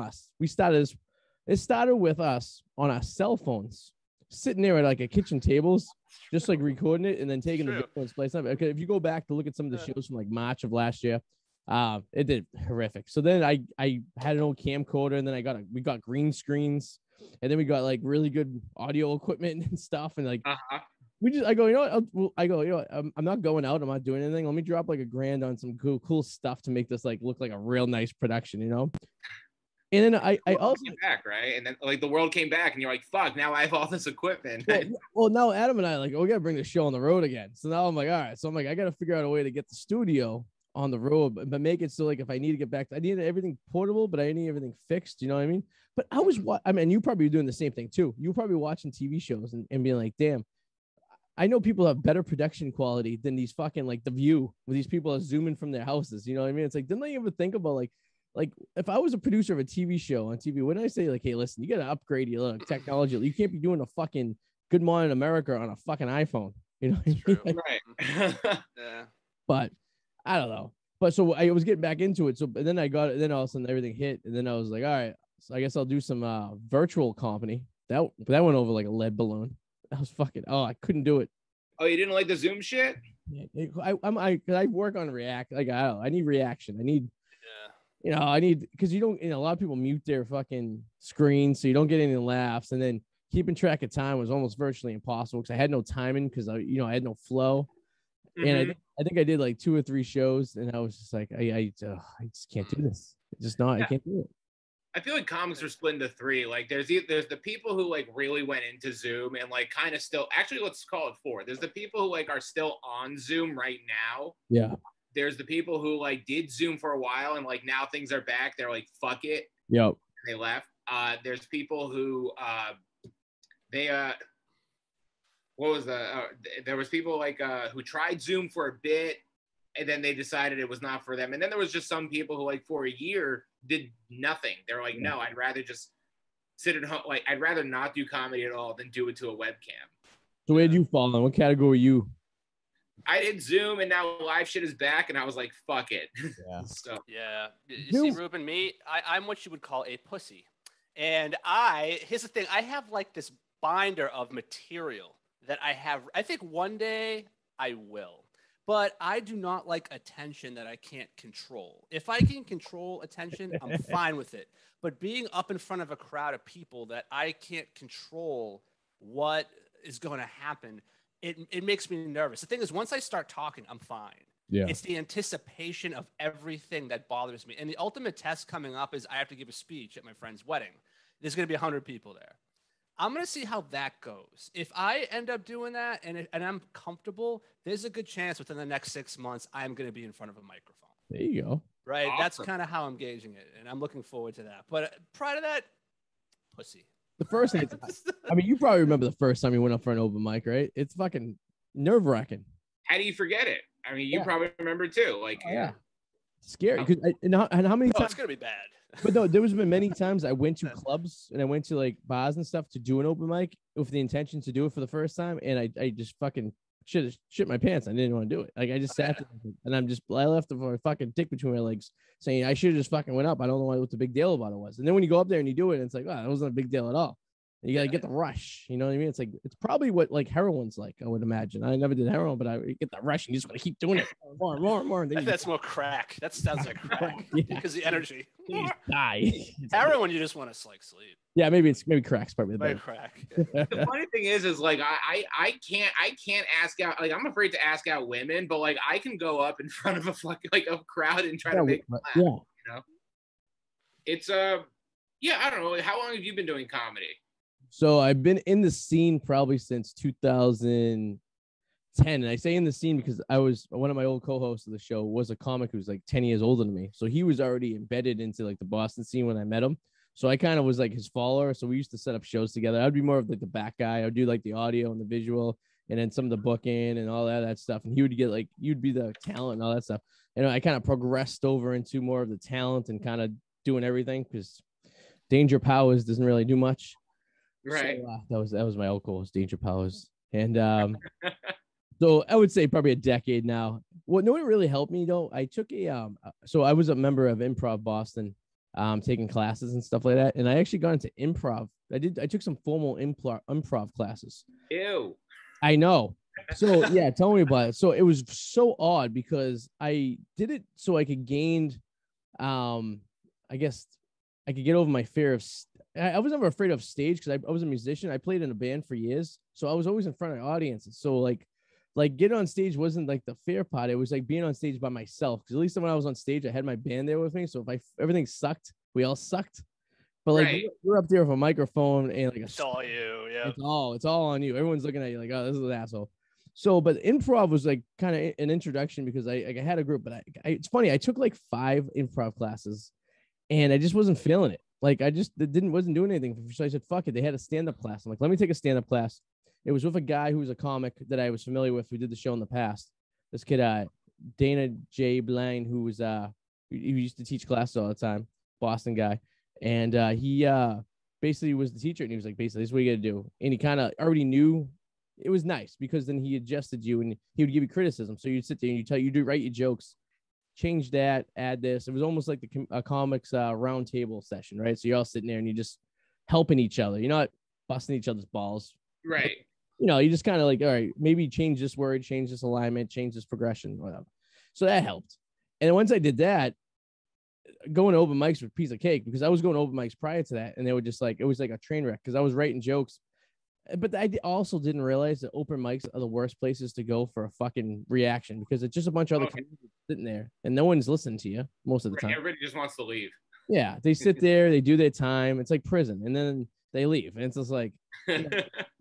it started with us on our cell phones, sitting there at like a kitchen tables, just like recording it and then taking the video and splicing up. Okay, if you go back to look at some of the shows from like March of last year, it did horrific. So then I had an old camcorder, and then we got green screens. And then we got like really good audio equipment and stuff. And like, I go, I'm not going out. I'm not doing anything. Let me drop like $1,000 on some cool stuff to make this like look like a real nice production, And then I also came back, right? And then like the world came back, and you're like, fuck, now I have all this equipment. well, now Adam and I like, oh, we gotta bring the show on the road again. So now I'm like, all right. So I'm like, I gotta figure out a way to get the studio on the road, but make it so like if I need to get back, I need everything portable, but I need everything fixed. You know what I mean? But I mean, you probably doing the same thing too. You probably watching TV shows and being like, damn, I know people have better production quality than these fucking like The View, where these people are zooming from their houses. You know what I mean? It's like, didn't I ever think about like if I was a producer of a TV show on TV, wouldn't I say like, hey, listen, you got to upgrade your technology. You can't be doing a fucking Good Morning America on a fucking iPhone. You know what I mean? Like, Right. Yeah. but I don't know. But so I was getting back into it. So but then I got it. Then all of a sudden everything hit. And then I was like, all right, so I guess I'll do some virtual comedy. That went over like a lead balloon. That was fucking, I couldn't do it. Oh, you didn't like the Zoom shit? I work on React. Like, I don't know, I need reaction. I need, because you don't, a lot of people mute their fucking screen, so you don't get any laughs. And then keeping track of time was almost virtually impossible because I had no timing because I had no flow. Mm-hmm. And I think I did like 2 or 3 shows, and I was just like, I just can't do this. It's just not, I can't do it. I feel like comics are split into 3. Like there's the people who like really went into Zoom and like kind of still, actually let's call it 4. There's the people who like are still on Zoom right now. Yeah. There's the people who like did Zoom for a while and like now things are back. They're like, fuck it. Yep. They left. There's people who there was people like who tried Zoom for a bit and then they decided it was not for them. And then there was just some people who like for a year did nothing. They're like, no, I'd rather just sit at home. Like, I'd rather not do comedy at all than do it to a webcam. So where did you fall in? What category were you? I did Zoom and now live shit is back and I was like, fuck it. Yeah. So yeah. You see, Reuben, I'm what you would call a pussy. And here's the thing. I have like this binder of material that I think one day I will. But I do not like attention that I can't control. If I can control attention, I'm fine with it. But being up in front of a crowd of people that I can't control what is going to happen, it makes me nervous. The thing is, once I start talking, I'm fine. Yeah. It's the anticipation of everything that bothers me. And the ultimate test coming up is I have to give a speech at my friend's wedding. There's going to be 100 people there. I'm going to see how that goes. If I end up doing that and I'm comfortable, there's a good chance within the next 6 months, I'm going to be in front of a microphone. There you go. Right. Awesome. That's kind of how I'm gauging it. And I'm looking forward to that. But prior to that, pussy. The first time, I mean, you probably remember the first time you went up for an open mic, right? It's fucking nerve wracking. How do you forget it? I mean, you probably remember too. Like, scary. And how many times? It's going to be bad. But no, there was been many times I went to clubs and I went to like bars and stuff to do an open mic with the intention to do it for the first time, and I just fucking shit my pants. I didn't want to do it. Like I just sat there and I left the fucking dick between my legs, saying I should have just fucking went up. I don't know what the big deal about it was. And then when you go up there and you do it, it's like, oh, that wasn't a big deal at all. And you gotta get the rush. You know what I mean? It's like it's probably what like heroin's like. I would imagine. I never did heroin, but I get the rush and you just want to keep doing it more. That's more crack. That sounds like crack because the energy. You die. Heroin, you just want to like sleep. Yeah, maybe crack's probably the best. Crack. The funny thing is like I can't ask out. Like I'm afraid to ask out women, but like I can go up in front of a fucking like a crowd and try to make them laugh. Yeah. You know, it's I don't know. How long have you been doing comedy? So I've been in the scene probably since 2010. And I say in the scene because one of my old co-hosts of the show was a comic who was like 10 years older than me. So he was already embedded into like the Boston scene when I met him. So I kind of was like his follower. So we used to set up shows together. I'd be more of like the back guy. I'd do like the audio and the visual and then some of the booking and all that stuff. And he would get like, you'd be the talent and all that stuff. And I kind of progressed over into more of the talent and kind of doing everything because Danger Powers doesn't really do much. Right. So, that was my old co-host, Danger Powers. And so I would say probably a decade now. What really helped me though, I took so I was a member of Improv Boston, taking classes and stuff like that. And I actually got into improv. I took some formal improv classes. Ew. I know. So yeah, tell me about it. So it was so odd because I did it so I could gain, I guess I could get over my fear of. I was never afraid of stage because I was a musician. I played in a band for years, so I was always in front of audiences. So like getting on stage wasn't like the fear part. It was like being on stage by myself. Because at least when I was on stage, I had my band there with me. So if everything sucked, we all sucked. But like Right. you're up there with a microphone and like It's all you. Yeah. it's all on you. Everyone's looking at you like, oh, this is an asshole. So, but improv was like kind of an introduction because I had a group, but it's funny. I took like 5 improv classes, and I just wasn't feeling it. Like I just wasn't doing anything. So I said, fuck it. They had a stand-up class. I'm like, let me take a stand-up class. It was with a guy who was a comic that I was familiar with who did the show in the past. This kid, Dana J. Blaine, who was he used to teach classes all the time, Boston guy. And he basically was the teacher, and he was like, basically, this is what you got to do. And he kind of already knew. It was nice because then he adjusted you, and he would give you criticism. So you'd sit there and you write your jokes, change that, add this. It was almost like a comics round table session, right? So you're all sitting there and you're just helping each other. You're not busting each other's balls. Right. But, you just kind of like, all right, maybe change this word, change this alignment, change this progression, whatever. So that helped. And once I did that, going to open mics was a piece of cake because I was going to open mics prior to that, and they were just like, it was like a train wreck because I was writing jokes. But I also didn't realize that open mics are the worst places to go for a fucking reaction because it's just a bunch of other comedians sitting there and no one's listening to you most of the time. Everybody just wants to leave. Yeah, they sit there, they do their time. It's like prison, and then they leave. And it's just like,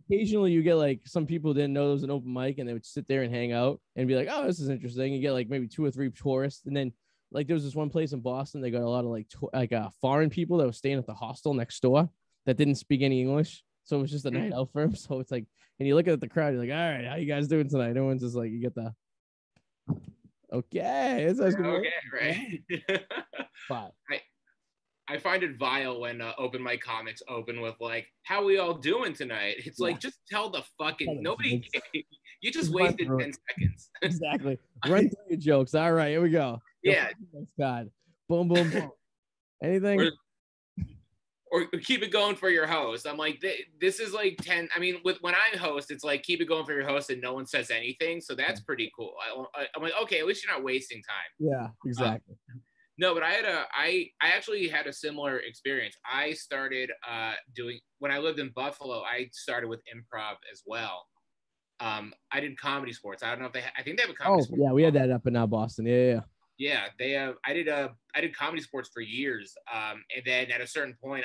occasionally you get like some people didn't know there was an open mic and they would sit there and hang out and be like, oh, this is interesting. You get like maybe 2 or 3 tourists, and then like there was this one place in Boston. They got a lot of like foreign people that were staying at the hostel next door that didn't speak any English. So it was just a night out for him. So it's like, and you look at the crowd, you're like, all right, how you guys doing tonight? Everyone's just like, you get the, okay. It's okay, right. But I find it vile when open mic comics open with like, how we all doing tonight? It's like, just tell the fucking, nobody, you just wasted 10 seconds. Exactly. Run through your jokes. All right, here we go. Yeah. God. Boom, boom, boom. Anything? Or keep it going for your host. I'm like, this is like 10. I mean, when I host, it's like, keep it going for your host and no one says anything. So that's pretty cool. I'm like, okay, at least you're not wasting time. Yeah, exactly. No, but I actually had a similar experience. I started when I lived in Buffalo, I started with improv as well. I did Comedy Sports. I don't know if I think they have a Comedy Sports. Yeah, we had that up in Boston. Yeah. Yeah, they have. I did Comedy Sports for years, and then at a certain point,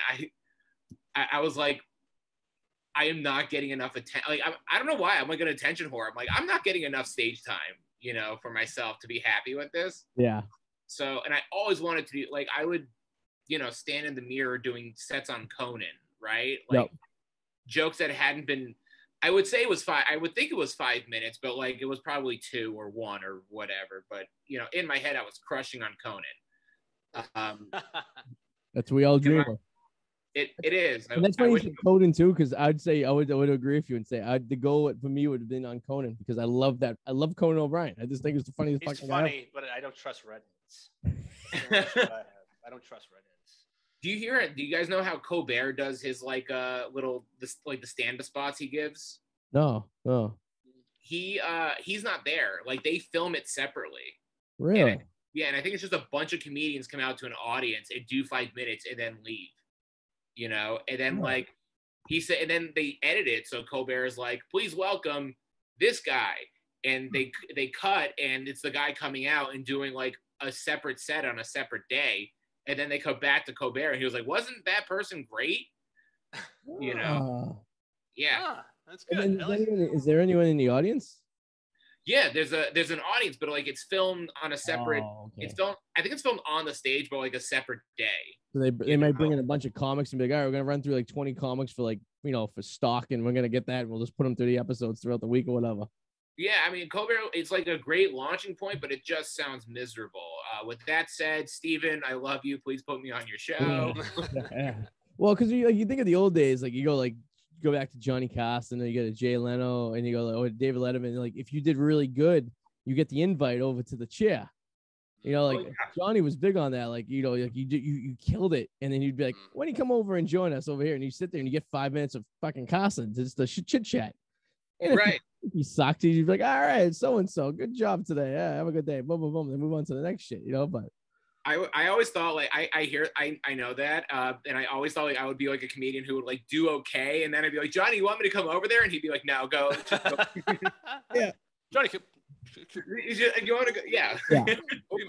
I was like, I am not getting enough attention. Like, I don't know why. I'm like an attention whore. I'm like, I'm not getting enough stage time, for myself to be happy with this. Yeah. So, and I always wanted to do like I would, stand in the mirror doing sets on Conan, right? Like jokes that hadn't been. I would say it was 5. I would think it was 5 minutes, but like it was probably 2 or 1 or whatever. But in my head, I was crushing on Conan. That's what we all dream of. It is. And that's why you said Conan too, because I'd say I would agree with you and say the goal for me would have been on Conan because I love that. I love Conan O'Brien. I just think it's the funniest fucking guy. It's funny, but I don't trust Reddits. I don't trust Reddits. Do you hear it? Do you guys know how Colbert does his like the stand-up spots he gives? No. He's not there. Like they film it separately. Really? And I think it's just a bunch of comedians come out to an audience and do 5 minutes and then leave. And then like he said, and then they edit it so Colbert is like, please welcome this guy, and they cut and it's the guy coming out and doing like a separate set on a separate day. And then they come back to Colbert, and he was like, "Wasn't that person great?" Yeah. That's good. Is there anyone in the audience? Yeah, there's an audience, but like it's filmed on a separate. It's filmed. I think it's filmed on the stage, but like a separate day. So they might bring in a bunch of comics and be like, "All right, we're gonna run through like 20 comics for like for stock, and we're gonna get that. And we'll just put them through the episodes throughout the week or whatever." Yeah, I mean, Colbert, it's like a great launching point, but it just sounds miserable. With that said, Steven, I love you. Please put me on your show. Yeah. Well, because you think of the old days, like you go back to Johnny Carson, and you go to Jay Leno, and you go David Letterman. And, like if you did really good, you get the invite over to the chair. Johnny was big on that. Like you killed it, and then you'd be like, "Why don't you come over and join us over here?" And you sit there and you get 5 minutes of fucking Carson, just the chit chat. Right. If you sucked, you'd be like, all right, so-and-so, good job today. Yeah, have a good day. Boom, boom, boom. Then move on to the next shit, but I always thought like I know that. And I always thought like I would be like a comedian who would like do okay. And then I'd be like, Johnny, you want me to come over there? And he'd be like, no, go. Yeah. Johnny, You want to go? Yeah.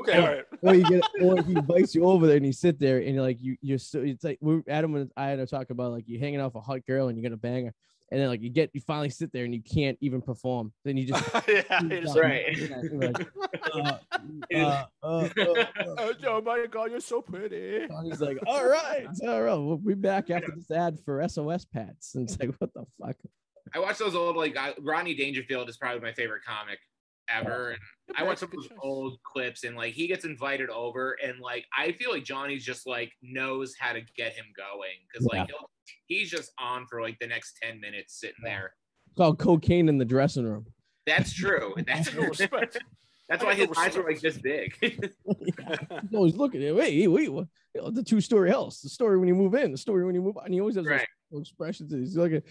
Okay, all right. Or he invites you over there and you sit there and you're so it's like Adam and I had to talk about like you're hanging out with a hot girl and you're gonna bang her. And then like you finally sit there and you can't even perform. Then you just right. Oh my God, you're so pretty. And he's like, all right, we'll be back after this ad for SOS pads. And it's like, what the fuck? I watch those old Rodney Dangerfield is probably my favorite comic ever. And I watch some of those old clips and like he gets invited over and like I feel like Johnny's just like knows how to get him going because like he's just on for like the next 10 minutes sitting there. It's called cocaine in the dressing room. That's true. That's no respect. That's why his eyes are like this big. He's always looking at wait, what? The 2-story house, the story when you move in, the story when you move out. And he always has those expressions. He's like,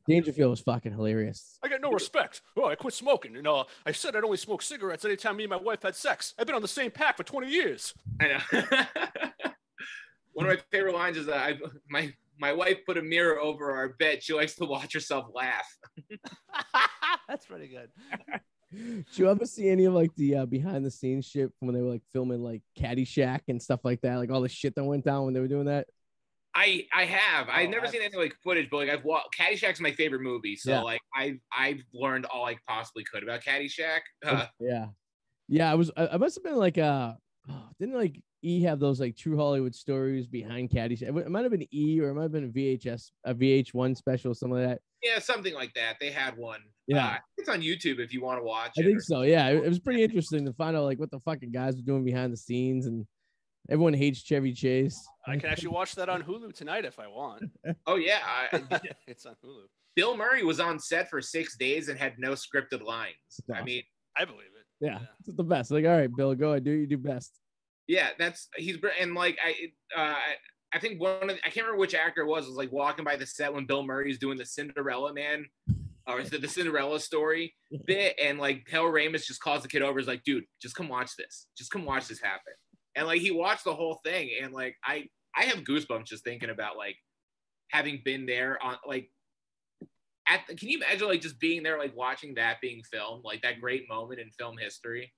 Dangerfield was fucking hilarious. I got no respect. Oh, I quit smoking. And I said I'd only smoke cigarettes anytime me and my wife had sex. I've been on the same pack for 20 years. I know. One of my favorite lines is that my wife put a mirror over our bed. She likes to watch herself laugh. That's pretty good. Did you ever see any of like the behind the scenes shit from when they were like filming like Caddyshack and stuff like that? Like all the shit that went down when they were doing that? I have. I've never seen any like footage, but like I've watched Caddyshack's my favorite movie. So like I've learned all I possibly could about Caddyshack. Yeah. I must have been like didn't like E have those like True Hollywood Stories behind Caddyshack? It might have been E or it might have been a VH1 special, something like that. Yeah, something like that. They had one. Yeah, it's on YouTube if you want to watch it. I think so. Yeah, it was pretty interesting to find out like what the fucking guys were doing behind the scenes, and everyone hates Chevy Chase. I can actually watch that on Hulu tonight if I want. Oh yeah, it's on Hulu. Bill Murray was on set for 6 days and had no scripted lines. Awesome. I mean, I believe it. Yeah, it's the best. Like, all right, Bill, go ahead, do best. Yeah, he's and like I think I can't remember which actor it was like walking by the set when Bill Murray's doing the Cinderella Man or the Cinderella story bit, and like Hal Ramis just calls the kid over, is like, dude, just come watch this happen. And like he watched the whole thing, and like I have goosebumps just thinking about like having been there on like can you imagine like just being there, like watching that being filmed, like that great moment in film history?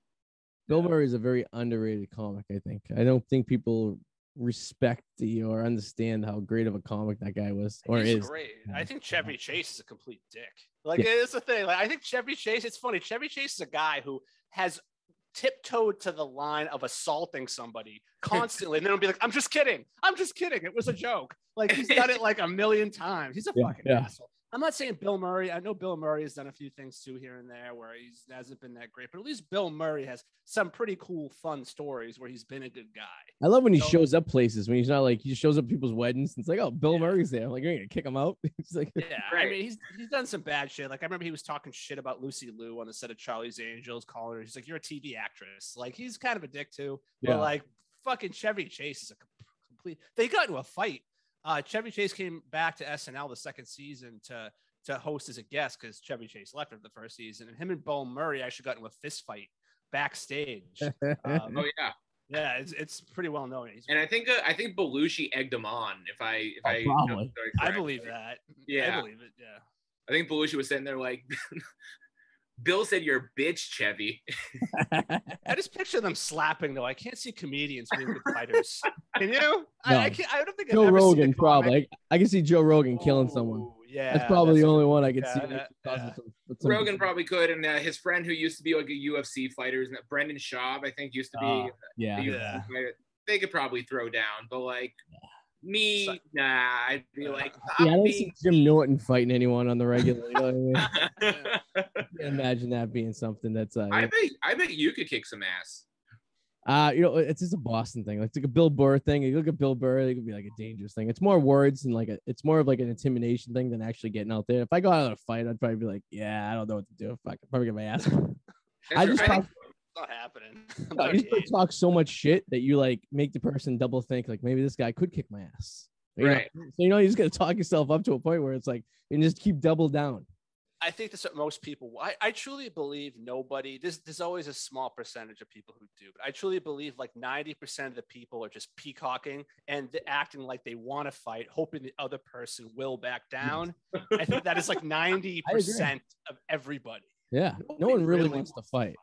Bill Murray is a very underrated comic, I think. I don't think people respect or understand how great of a comic that guy was or He's is. Great. I think Chevy Chase is a complete dick. Like it's the thing. Like I think Chevy Chase. It's funny. Chevy Chase is a guy who has tiptoed to the line of assaulting somebody constantly, and then he'll be like, "I'm just kidding. It was a joke." Like he's done it like a million times. He's a fucking asshole. I'm not saying Bill Murray. I know Bill Murray has done a few things too here and there where he hasn't been that great, but at least Bill Murray has some pretty cool, fun stories where he's been a good guy. I love when he shows up places when he's not like he just shows up at people's weddings. And it's like, oh, Bill Murray's there. I'm like, you're gonna kick him out. He's like, I mean, he's done some bad shit. Like I remember he was talking shit about Lucy Liu on the set of Charlie's Angels, calling her. He's like, you're a TV actress. Like he's kind of a dick too. But like fucking Chevy Chase is a complete. They got into a fight. Chevy Chase came back to SNL the second season to host as a guest because Chevy Chase left after the first season, and him and Bill Murray actually got into a fist fight backstage. Oh yeah, it's pretty well known. And I think Belushi egged him on. If I believe that. Yeah, I believe it. Yeah, I think Belushi was sitting there like, Bill said, "You're a bitch, Chevy." I just picture them slapping though. I can't see comedians being good fighters. Can you? No. I don't think Joe Rogan probably. I can see Joe Rogan killing someone. Yeah, that's probably the only one I could see. Rogan probably could, and his friend who used to be like a UFC fighter, isn't it? Brendan Schaub, I think, used to be. Yeah. They could probably throw down, but like me, I'd be like. I don't see Jim Norton fighting anyone on the regular. You know what I mean? I can't imagine that being something that's. I bet you could kick some ass. It's just a Boston thing. It's like a Bill Burr thing. You look at Bill Burr, it could be like a dangerous thing. It's more words and it's more of like an intimidation thing than actually getting out there. If I go out on a fight, I'd probably be like, yeah, I don't know what to do. Fuck, I'd probably get my ass. It's not happening. You just talk so much shit that you like make the person double think like maybe this guy could kick my ass. Right. So you just gotta talk yourself up to a point where it's like you just keep double down. I think that's what most people. I truly believe nobody. There's always a small percentage of people who do, but I truly believe like 90% of the people are just peacocking and acting like they want to fight, hoping the other person will back down. I think that is like 90% of everybody. Yeah. No one really wants to fight.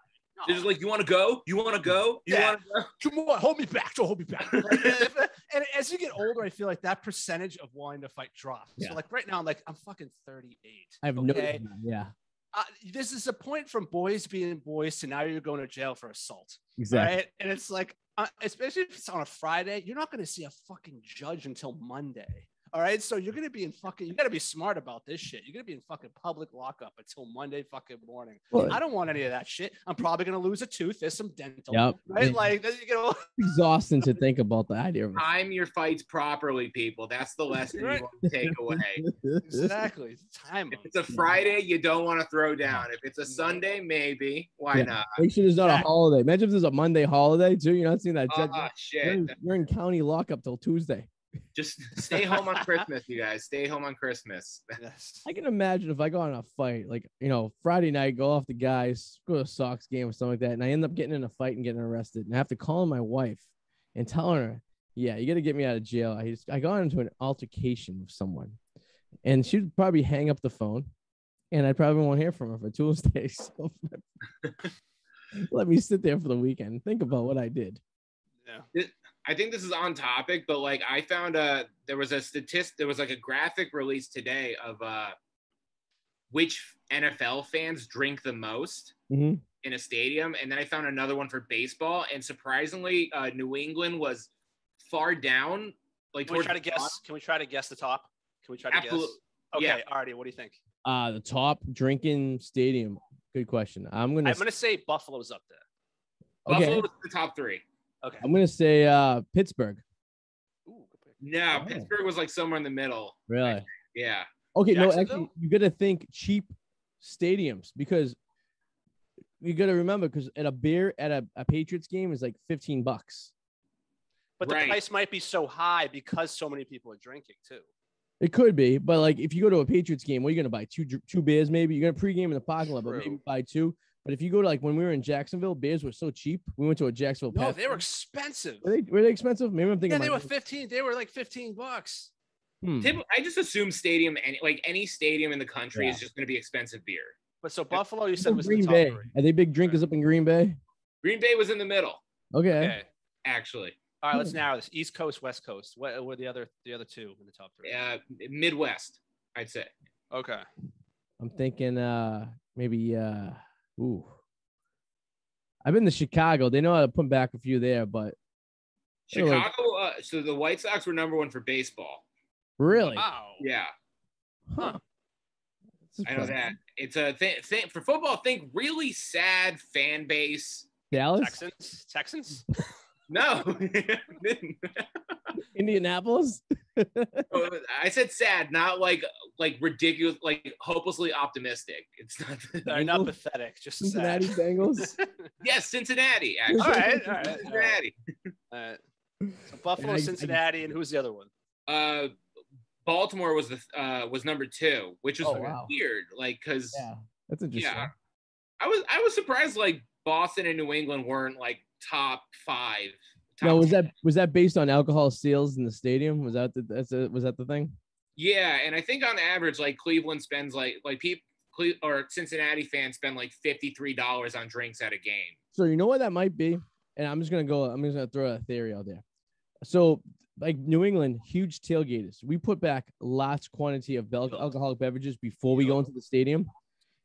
They're just like, you want to go? You want to go? You want to go? Come on, hold me back. Don't hold me back. And as you get older, I feel like that percentage of wanting to fight drops. Yeah. So like right now, I'm fucking 38. I have okay? Yeah. This is a point from boys being boys to now you're going to jail for assault. Exactly. Right? And it's like, especially if it's on a Friday, you're not going to see a fucking judge until Monday. All right. So you're going to be you got to be smart about this shit. You're going to be in fucking public lockup until Monday fucking morning. Well, I don't want any of that shit. I'm probably going to lose a tooth. There's some dental. Yep. Right. Like, Exhausting to think about the idea of it. Time your fights properly, people. That's the lesson you want to take away. Exactly. Time. If it's a Friday, you don't want to throw down. If it's a Sunday, maybe. Why not? Make sure there's not a holiday. Imagine if there's a Monday holiday too. You're not seeing that. Oh, shit. You're in county lockup till Tuesday. Just stay home on Christmas, you guys. Stay home on Christmas. Yes. I can imagine if I go on a fight, like, Friday night, go off the guys, go to a Sox game or something like that, and I end up getting in a fight and getting arrested, and I have to call my wife and tell her, yeah, you got to get me out of jail. I got into an altercation with someone, and she'd probably hang up the phone, and I probably won't hear from her for Tuesday. So let me sit there for the weekend and think about what I did. Yeah. I think this is on topic, but like I found there was like a graphic released today of which NFL fans drink the most in a stadium, and then I found another one for baseball, and surprisingly, New England was far down. Like, Can we try to guess? Can we try to guess the top? Can we try to guess? Okay, yeah. Arty, what do you think? The top drinking stadium. Good question. I'm gonna say Buffalo's up there. Okay. Buffalo's the top 3. Okay. I'm gonna say Pittsburgh. Ooh, no, Pittsburgh was like somewhere in the middle. Really? Yeah. Okay, no, actually, you got to think cheap stadiums because you got to remember because at a Patriots game is like $15. But the price might be so high because so many people are drinking too. It could be, but like if you go to a Patriots game, what are you gonna buy? Two beers maybe. You're gonna pregame in the parking lot, but maybe buy 2. But if you go to like when we were in Jacksonville, beers were so cheap. We went to a Jacksonville. No, they were expensive. Were they expensive? Maybe I'm thinking. Yeah, they were 15. They were like $15. I just assume stadium and like any stadium in the country is just going to be expensive beer. But so Buffalo, you said was Green in the top Bay. 3. Are they big drinkers up in Green Bay? Green Bay was in the middle. Okay. Actually. All right, let's narrow this. East Coast, West Coast. What were the other 2 in the top 3? Midwest, I'd say. Okay. I'm thinking maybe I've been to Chicago. They know how to put back a few there, but Chicago. So the White Sox were number 1 for baseball. Really? Wow. Yeah. Huh. I know that. It's a thing for football. Think really sad fan base. Dallas? Texans? No. Indianapolis? I said sad, not like ridiculous, like hopelessly optimistic. It's not. Not pathetic, just Cincinnati sad. Bengals. Yes, Cincinnati. Actually. All right. Cincinnati. All right. So Buffalo, Cincinnati, and who's the other one? Baltimore was number 2, which was weird. Like, cause that's interesting. Yeah, I was surprised like Boston and New England weren't like top 5. No, was that based on alcohol sales in the stadium? Was that the thing? Yeah, and I think on average, like Cleveland spends like people or Cincinnati fans spend like $53 on drinks at a game. So you know what that might be, and I'm just gonna throw a theory out there. So like New England, huge tailgaters. We put back lots quantity of alcoholic beverages before we go into the stadium.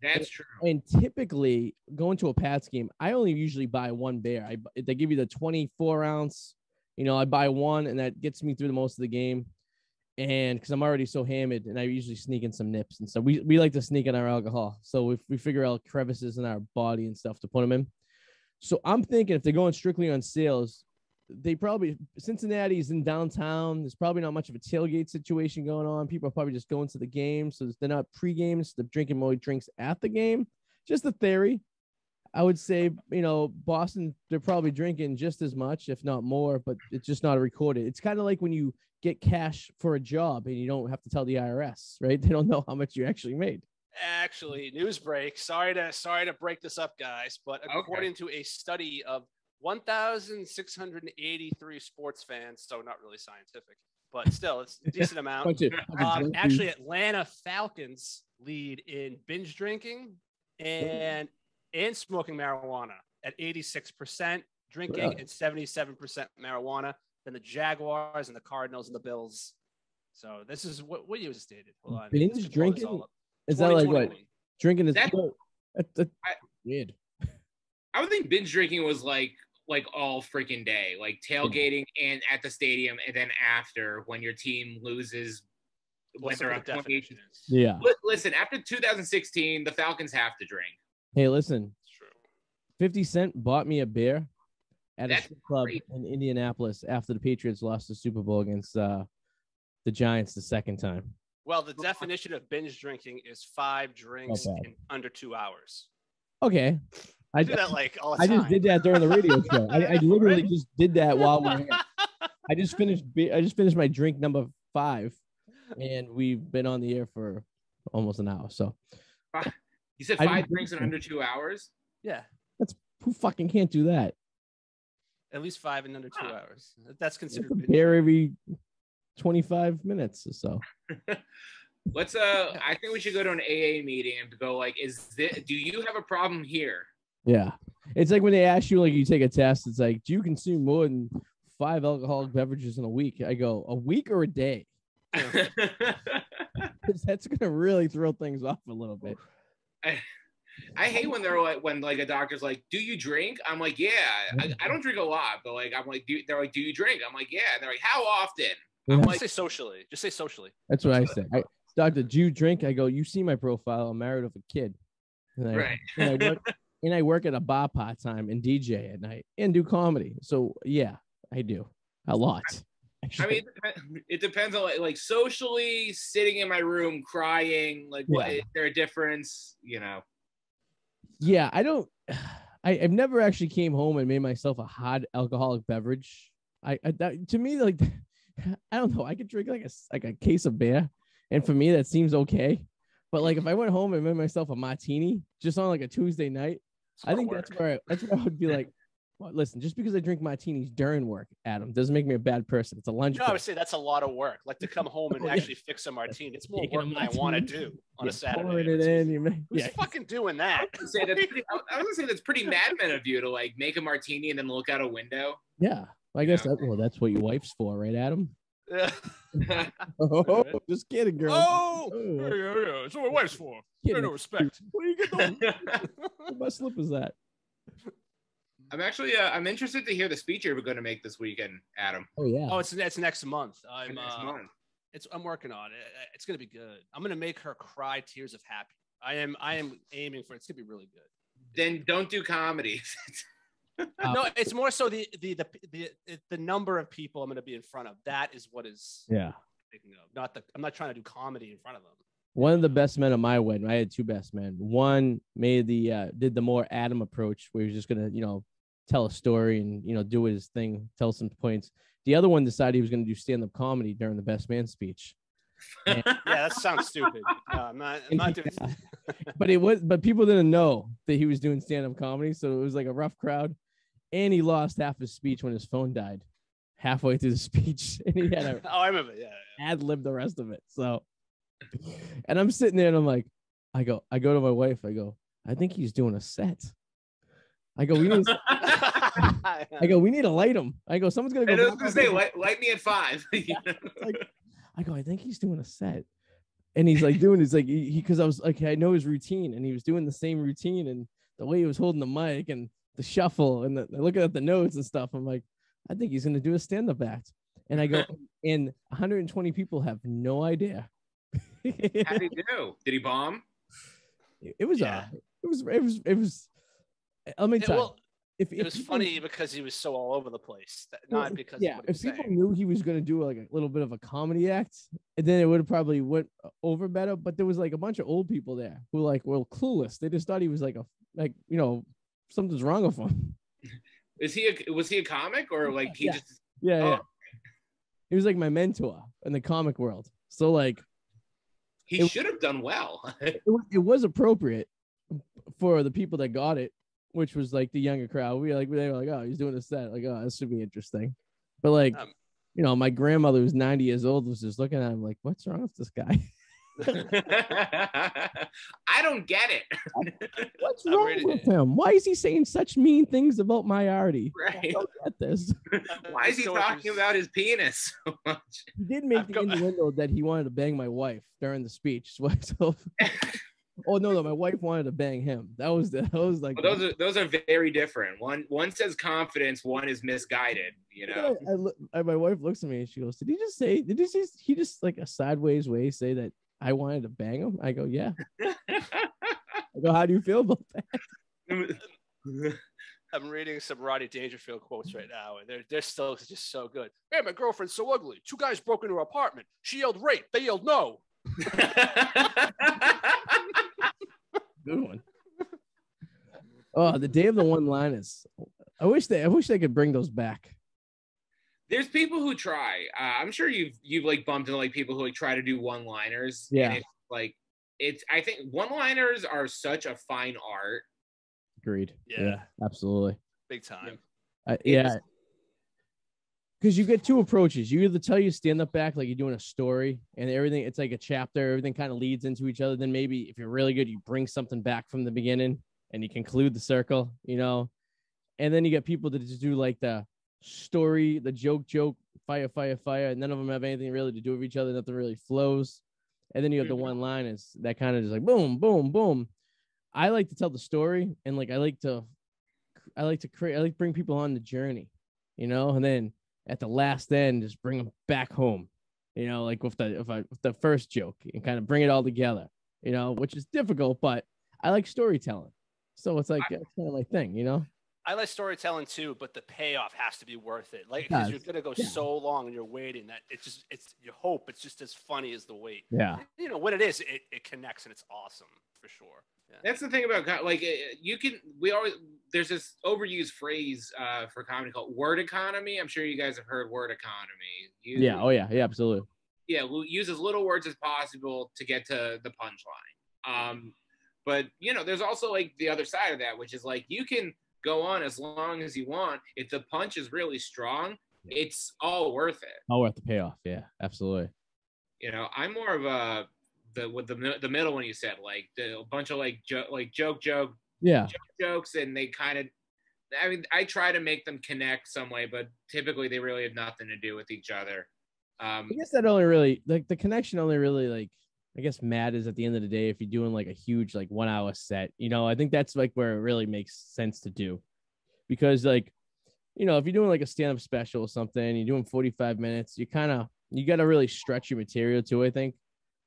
That's true. And typically, going to a Pats game, I only usually buy 1 beer. They give you the 24-ounce. I buy 1, and that gets me through the most of the game. And because I'm already so hammered, and I usually sneak in some nips and stuff. We like to sneak in our alcohol. So we figure out crevices in our body and stuff to put them in. So I'm thinking if they're going strictly on sales, Cincinnati's in downtown. There's probably not much of a tailgate situation going on. People are probably just going to the game. So they're not pre-games. They're drinking more drinks at the game. Just a theory. I would say, Boston, they're probably drinking just as much, if not more, but it's just not recorded. It's kind of like when you get cash for a job and you don't have to tell the IRS, right? They don't know how much you actually made. Actually, news break. Sorry to break this up, guys, but according to a study of 1,683 sports fans, so not really scientific, but still, it's a decent amount. Actually, Atlanta Falcons lead in binge drinking and smoking marijuana at 86%, drinking at 77% marijuana. Then the Jaguars and the Cardinals and the Bills. So this is what you stated. Hold on. Binge drinking? Is that like what? Drinking is that's weird. I would think binge drinking was like all freaking day, like tailgating and at the stadium, and then after when your team loses. When they're on 28. Yeah. Listen, after 2016, the Falcons have to drink. Hey, listen. It's true. 50 Cent bought me a beer at a strip club in Indianapolis after the Patriots lost the Super Bowl against the Giants the second time. Well, the definition of binge drinking is 5 drinks in under 2 hours. Okay. I do that like all the time. I just did that during the radio show. I literally just did that while we're here. I just finished my drink number 5, and we've been on the air for almost an hour. So you said 5 drinks in under 2 hours? Yeah. Who fucking can't do that? At least 5 in under 2 hours. That's considered binge. Beer every 25 minutes or so. Let's I think we should go to an AA meeting and go like, do you have a problem here? Yeah. It's like when they ask you, like, you take a test, it's like, do you consume more than 5 alcoholic beverages in a week? I go, a week or a day? That's gonna really throw things off a little bit. I hate when they're like, when like a doctor's like, do you drink? I'm like, yeah. I don't drink a lot, but like, I'm like, they're like, do you drink? I'm like, yeah. And they're like, how often? I'm like, say socially. Just say socially. That's what I say. Doctor, do you drink? I go, you see my profile. I'm married with a kid. And I work at a bar part-time and DJ at night and do comedy. So yeah, I do a lot. I mean, it depends on like socially sitting in my room crying. Like, what is there a difference? You know? Yeah, I've never actually came home and made myself a hot alcoholic beverage. To me, like, I don't know. I could drink like a case of beer, and for me that seems okay. But like if I went home and made myself a martini just on like a Tuesday night, I think that's where I would be like, well, listen, just because I drink martinis during work, Adam, doesn't make me a bad person. It's a lunch. No, I would say that's a lot of work. Like to come home and actually fix a martini. It's more work than I want to do on a Saturday. Who's fucking doing that? I was gonna say that's pretty Mad Men of you to like make a martini and then look out a window. Yeah, I guess that's what your wife's for, right, Adam? Just kidding, girl. Yeah. That's what my wife's for. No respect. Where you get those? What my slip is that? I'm actually I'm interested to hear the speech you're going to make this weekend, Adam. Oh yeah. Oh, it's next month. Next month. I'm working on it. It's going to be good. I'm going to make her cry tears of happy. I am aiming for it's going to be really good. Then don't do comedy. No, it's more so the number of people I'm going to be in front of. That is what is thinking of. I'm not trying to do comedy in front of them. One of the best men at my wedding, I had 2 best men. One made did the more Adam approach, where he was just gonna tell a story and do his thing, tell some points. The other one decided he was gonna do stand-up comedy during the best man speech. Yeah, that sounds stupid. No, I'm not doing. But people didn't know that he was doing stand-up comedy, so it was like a rough crowd. And he lost half his speech when his phone died halfway through the speech, and he had to I remember, ad-lib the rest of it. So, and I'm sitting there and I'm like, I go to my wife, I think he's doing a set. I go, we need to light him. I go, someone's gonna go. I was gonna say, light me at 5. I go, I think he's doing a set. And he's like doing his because I was like, I know his routine, and he was doing the same routine, and the way he was holding the mic and the shuffle and looking at the notes and stuff. I'm like, I think he's gonna do a stand-up act. And I go, and 120 people have no idea. How did he do? Did he bomb? It was let me tell you. It was funny because he was so all over the place. Not because if people knew he was going to do like a little bit of a comedy act, and then it would have probably went over better. But there was like a bunch of old people there who were clueless. They just thought he was something's wrong with him. Was he a comic or like he just? Yeah. He was like my mentor in the comic world. So like. He should have done well. It was appropriate for the people that got it, which was like the younger crowd. They were like, oh, he's doing a set. Like, oh, this should be interesting. But like, my grandmother who's 90 years old was just looking at him like, what's wrong with this guy? I don't get it. What's wrong with him? Why is he saying such mean things about my Arty? Right. I don't get this. Why is he talking about his penis so much? He did make the innuendo that he wanted to bang my wife during the speech. So, oh no, my wife wanted to bang him. That was like well, those are very different. One says confidence, one is misguided. You know. My wife looks at me and she goes, Did he just like a sideways way say that I wanted to bang him? I go, yeah. I go, how do you feel about that? I'm reading some Rodney Dangerfield quotes right now, and they're still just so good. Hey, my girlfriend's so ugly. 2 guys broke into her apartment. She yelled rape. They yelled no. Good one. Oh, the day of the one-liners. I wish they could bring those back. There's people who try. I'm sure you've like bumped into like people who like try to do one-liners. Yeah. And I think one-liners are such a fine art. Agreed. Yeah, absolutely. Big time. Yeah. Because you get 2 approaches. You either tell your stand-up back like you're doing a story and everything, it's like a chapter, everything kind of leads into each other. Then maybe if you're really good, you bring something back from the beginning and you conclude the circle, you know? And then you get people that just do like the story, the joke, fire, and none of them have anything really to do with each other. Nothing really flows. And then you have the one-liners that kind of just like boom, boom, boom. I like to tell the story, and like I like to bring people on the journey, you know, and then at the last end, just bring them back home, you know, like with the first joke and kind of bring it all together, you know, which is difficult, but I like storytelling. So it's like, it's kind of my thing, you know? I like storytelling too, but the payoff has to be worth it. Like, because you're going to go so long and you're waiting that it's you hope it's just as funny as the wait. Yeah. You know, when it is, it connects and it's awesome for sure. Yeah. That's the thing about like there's this overused phrase for comedy called word economy. I'm sure you guys have heard word economy. Oh yeah, absolutely. Yeah, we'll use as little words as possible to get to the punchline. But you know, there's also like the other side of that, which is like you can go on as long as you want. If the punch is really strong, it's all worth it. All worth the payoff. Yeah, absolutely. You know, I'm more of the middle one you said, like a bunch of like joke jokes, and they kind of, I mean, I try to make them connect some way, but typically they really have nothing to do with each other. I guess that only really like the connection only really like I guess matters at the end of the day if you're doing like a huge like 1 hour set, you know. I think that's like where it really makes sense to do, because like, you know, if you're doing like a stand-up special or something, you're doing 45 minutes, you got to really stretch your material too, I think.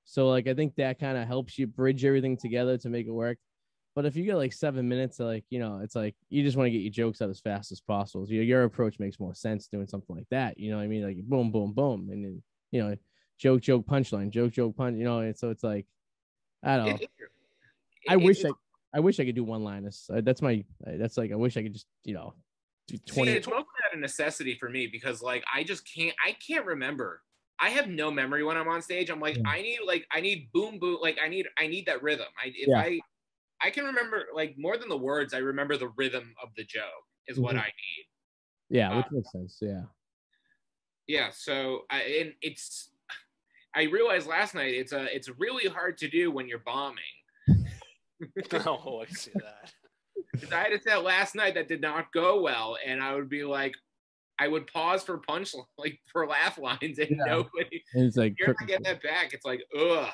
So like I think that kind of helps you bridge everything together to make it work. But if you get like 7 minutes, like, you know, it's like you just want to get your jokes out as fast as possible. So your approach makes more sense doing something like that. You know what I mean? Like boom, boom, boom, and then, you know, joke punchline, joke punch. You know, and so it's like, I don't know. I wish I could do one-liners. That's like I wish I could just, you know, do 20. See, it's mostly out of necessity for me because like I can't remember. I have no memory when I'm on stage. I'm like, I need boom boom, like I need that rhythm. I can remember like more than the words. I remember the rhythm of the joke is what I need. Yeah, which makes sense. Yeah. Yeah. So I realized last night it's really hard to do when you're bombing. Oh, I see that. I had a set last night that did not go well, and I would be like, I would pause for punch, like for laugh lines, and nobody. And it's like you're not getting that back. It's like, ugh,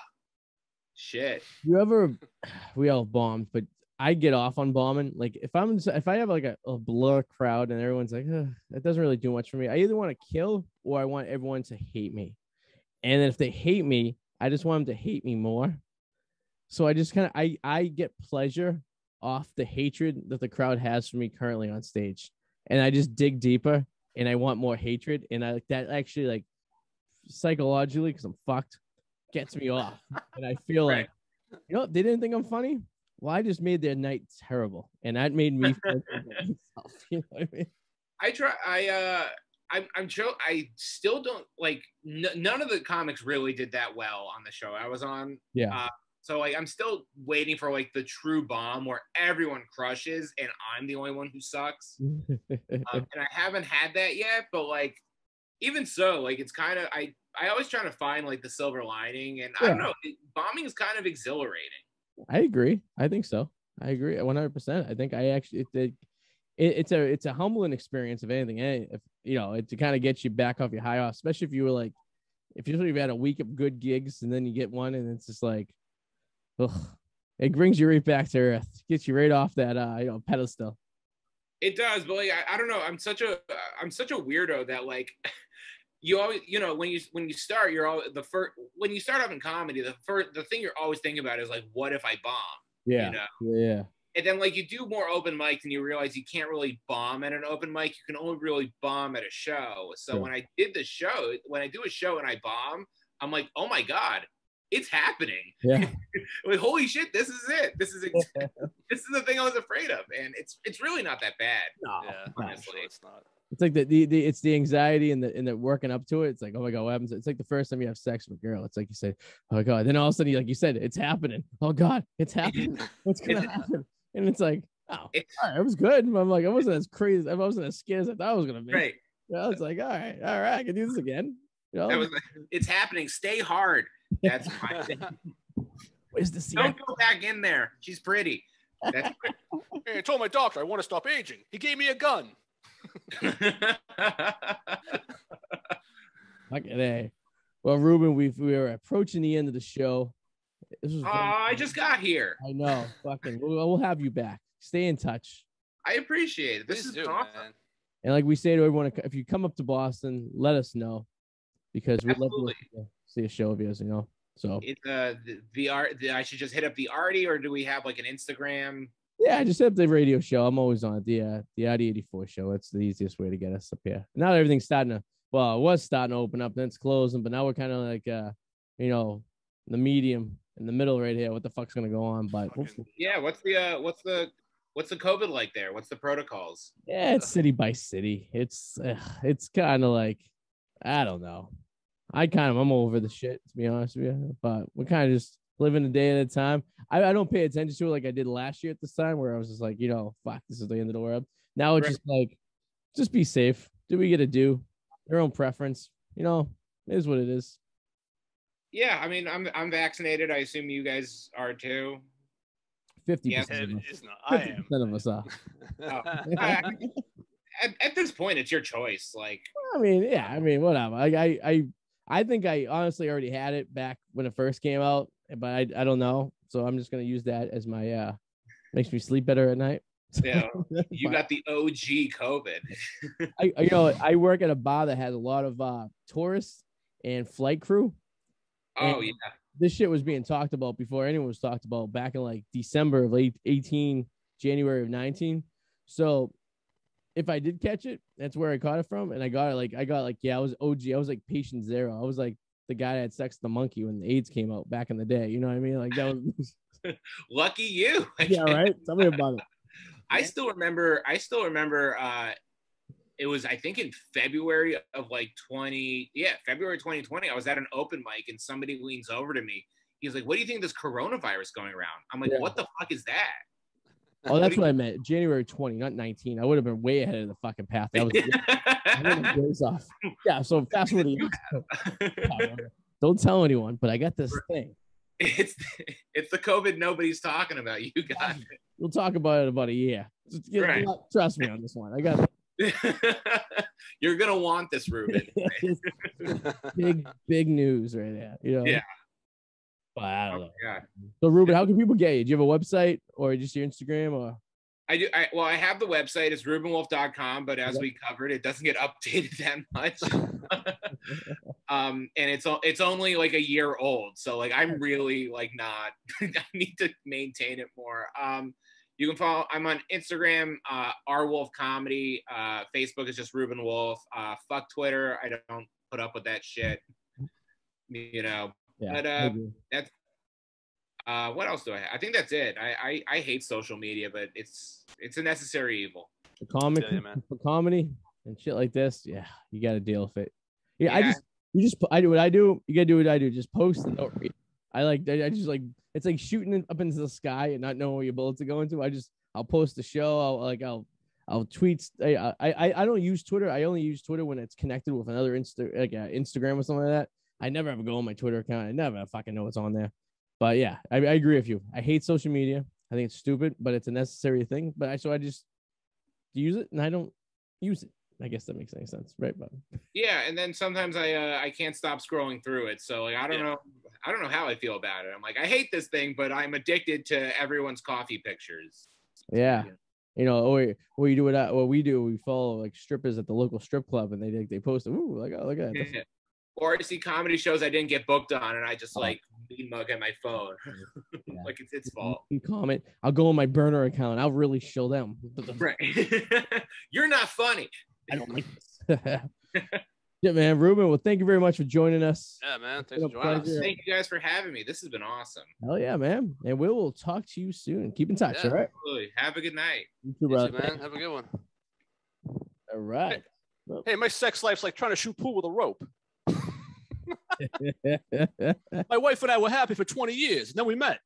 shit. We all bombed, but I get off on bombing. Like if I have like a blur crowd and everyone's like, that doesn't really do much for me. I either want to kill or I want everyone to hate me. And if they hate me, I just want them to hate me more. So I just kind of I get pleasure off the hatred that the crowd has for me currently on stage, and I just dig deeper and I want more hatred, and I that actually like psychologically, because I'm fucked, gets me off, and I feel like, you know, they didn't think I'm funny. Well, I just made their night terrible, and that made me feel myself. You know what I mean? I still don't like. None of the comics really did that well on the show I was on. Yeah. So like I'm still waiting for like the true bomb where everyone crushes and I'm the only one who sucks. And I haven't had that yet, but like even so, like it's kind of I always try to find like the silver lining, and I Yeah. don't know, bombing is kind of exhilarating. I agree. I think so. I agree 100%. I think I actually it's a humbling experience of anything. If you know, it to kind of get you back off your high off, especially if you were like, if you've had a week of good gigs and then you get one and it's just like, ugh, it brings you right back to earth, gets you right off that pedestal. It does, but like I don't know, I'm such a weirdo that like you always, you know, when you start, you're all the first when you start off in comedy, the thing you're always thinking about is like, what if I bomb? Yeah. You know? Yeah. And then like you do more open mics and you realize you can't really bomb at an open mic. You can only really bomb at a show. So Sure. when I do a show and I bomb, I'm like, oh my God, it's happening. Yeah. Like, holy shit, this is it. This is the thing I was afraid of. And it's really not that bad. No, Yeah, honestly. it's not. it's like the it's the anxiety and the working up to it. It's like, oh my God, what happens? It's like the first time you have sex with a girl. It's like you say, oh my God. Then all of a sudden, like you said, it's happening. Oh God, it's happening. What's gonna happen? And it's like, oh, all right, it was good. I'm like, I wasn't as crazy. I wasn't as scared as I thought I was gonna be. Right. You know, it's like, all right, I can do this again. You know, It's happening. Stay hard. That's my thing. where's the scene? Don't go back in there. She's pretty. That's Hey, I told my doctor I want to stop aging. He gave me a gun. Okay. Well, Reuben, we are approaching the end of the show. This was I just got here. I know. Fucking, we'll have you back. Stay in touch. I appreciate it. This is awesome. Man. And like we say to everyone, if you come up to Boston, let us know because we'd love to see a show of yours. You know. So It's the art. I should just hit up the Arty, or do we have like an Instagram? yeah, just hit up the radio show. I'm always on it. The Arty 84 show. That's the easiest way to get us up here. Now everything's starting to. Well, it was starting to open up, then it's closing, but now we're kind of like you know, the medium in the middle right here. What the fuck's gonna go on? But Yeah, what's the COVID like there? What's the protocols? yeah, it's city by city. It's kind of like, I don't know. I'm over the shit, to be honest with you. But we're kind of just living a day at a time. I don't pay attention to it like I did last year at this time, where I was just like, you know, fuck, this is the end of the world. Now it's just like, just be safe. Do what you got to do. Your own preference. You know, it is what it is. Yeah, I mean, I'm vaccinated. I assume you guys are too. 50%. It's not. I am. 50% of us are. At this point, it's your choice. Like, I mean, yeah. I mean, whatever. I think I honestly already had it back when it first came out, but I don't know. So I'm just gonna use that as my makes me sleep better at night. Yeah, you got the OG COVID. I work at a bar that has a lot of tourists and flight crew. Oh, yeah. This shit was being talked about before anyone was talked about back in like December of 18, January of 19. So if I did catch it, that's where I caught it from. And I got I was OG. I was like patient zero. I was like the guy that had sex with the monkey when the AIDS came out back in the day. You know what I mean? Like that was lucky you. Yeah, right. Tell me about it. I still remember it was, I think, in February of like February 2020. I was at an open mic and somebody leans over to me. He's like, what do you think of this coronavirus going around? I'm like, what the fuck is that? Oh, that's what I meant. January 20, not 19. I would have been way ahead of the fucking path. That was off. Yeah, so fast forward. Don't tell anyone, but I got this thing. It's the COVID nobody's talking about. You got it. We'll talk about it in about a year. Right. Trust me on this one. I got it. You're gonna want this, Reuben. big news right now. You know. Yeah. But I don't know. God. So Reuben, how can people get you? Do you have a website or just your Instagram or? I do. I have the website. It's ReubenWolf.com, but as we covered, it doesn't get updated that much. And it's only like a year old, so like I'm really like not. I need to maintain it more. You can follow. I'm on Instagram, rwolf comedy. Facebook is just Reuben Wolf. Fuck Twitter. I don't put up with that shit. You know. Yeah, but that's. What else do I have? I think that's it. I hate social media, but it's a necessary evil. For comedy and shit like this, yeah, you got to deal with it. Yeah, I do what I do. You got to do what I do. Just post and don't read. I just like, it's like shooting up into the sky and not knowing where your bullets are going to. I'll post the show. I'll I'll tweet. I don't use Twitter. I only use Twitter when it's connected with another Instagram or something like that. I never ever go on my Twitter account. I never fucking know what's on there. But yeah, I agree with you. I hate social media. I think it's stupid, but it's a necessary thing. But I just use it and I don't use it. I guess that makes any sense, right? But yeah, and then sometimes I can't stop scrolling through it. So like I don't know how I feel about it. I'm like, I hate this thing, but I'm addicted to everyone's coffee pictures. Yeah. You know, or you do what we do. We follow like strippers at the local strip club, and they post, ooh, like, oh, look at that. Yeah. Or I see comedy shows I didn't get booked on, and I just like mean mug at my phone, Yeah. like it's its fault. You comment, I'll go on my burner account. I'll really show them. Right. You're not funny. I don't like this. Yeah, man, Reuben. Well, thank you very much for joining us. Yeah, man. Thanks for joining us. Thank you guys for having me. This has been awesome. Hell yeah, man. And we will talk to you soon. Keep in touch, all right? Absolutely. Have a good night. You too, brother. Man. Have a good one. All right. Hey, my sex life's like trying to shoot pool with a rope. My wife and I were happy for 20 years, and then we met.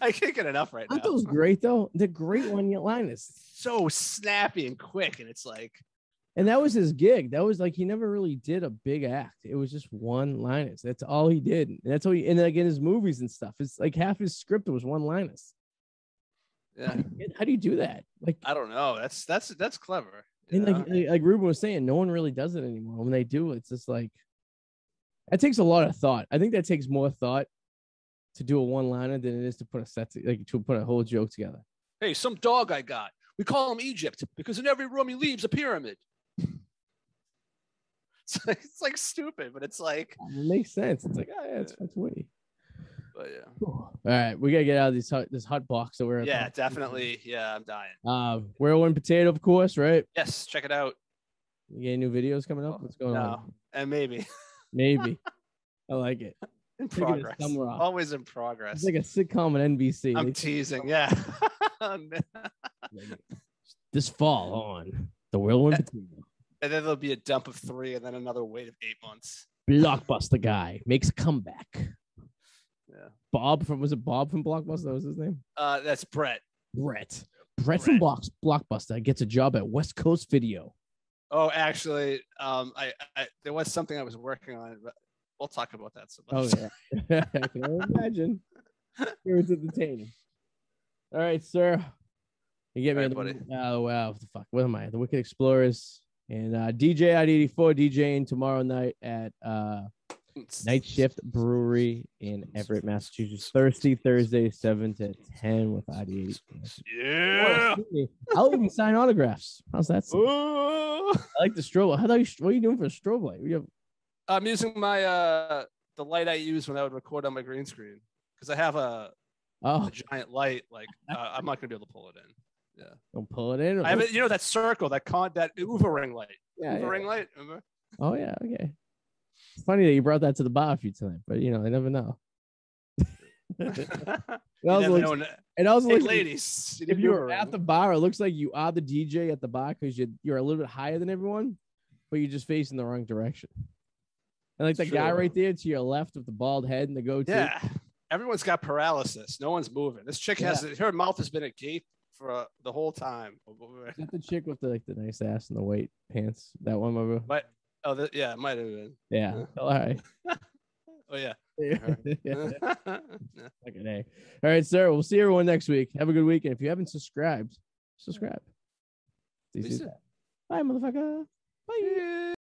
I can't get enough right now. Aren't those great, though? They're great one-liners. So snappy and quick, and it's like... And that was his gig. That was like, he never really did a big act. It was just one-liners. That's all he did. And that's all and like in his movies and stuff, it's like half his script was one-liners. Yeah. How do you do that? Like, I don't know. That's clever. And like Reuben was saying, no one really does it anymore. When they do, it's just like, it takes a lot of thought. I think that takes more thought to do a one-liner than it is to put to put a whole joke together. Hey, some dog I got. We call him Egypt because in every room he leaves a pyramid. It's like stupid, but it's like it makes sense. It's like, oh yeah, that's witty. But yeah. All right, we gotta get out of this hot box that we're. Yeah, definitely. Yeah, I'm dying. Whirlwind Potato, of course, right? Yes, check it out. You get new videos coming up? What's going on? And maybe. I like it. In progress. Always in progress. It's like a sitcom on NBC. I'm teasing. Yeah. This fall on the Whirlwind Potato. And then there'll be a dump of 3 and then another wait of 8 months. Blockbuster guy makes a comeback. Yeah. Bob from Blockbuster? That was his name? That's Brett. Brett from Blockbuster gets a job at West Coast Video. Oh, actually, I there was something I was working on, but we'll talk about that some other time. Yeah. I can only imagine. It was entertaining. All right, sir. You get me. Buddy. Oh, wow. What the fuck? What am I? The Wicked Explorers. And DJ at 84 DJing tomorrow night at Night Shift Brewery in Everett, Massachusetts. Thursday, 7 to 10 with Arty. Yeah. I'll even sign autographs. How's that? I like the strobe. What are you doing for a strobe light? I'm using my the light I use when I would record on my green screen because I have a giant light. Like I'm not gonna be able to pull it in. Yeah, don't pull it in. I have it. You know that circle, that Uber ring light. Ring light. Remember? Oh yeah. Okay. It's funny that you brought that to the bar for you tonight, but I never know. It also looks ladies, if you're at the bar, it looks like you are the DJ at the bar because you're a little bit higher than everyone, but you're just facing the wrong direction. And like the guy right there to your left with the bald head and the goatee. Yeah, everyone's got paralysis. No one's moving. This chick her mouth has been agape for the whole time. Is that the chick with the nice ass and the white pants? That one, remember? But it might have been. Yeah. All right. Oh yeah. Fucking A. All right, sir. We'll see everyone next week. Have a good weekend. If you haven't subscribed, subscribe. Bye, motherfucker. Bye.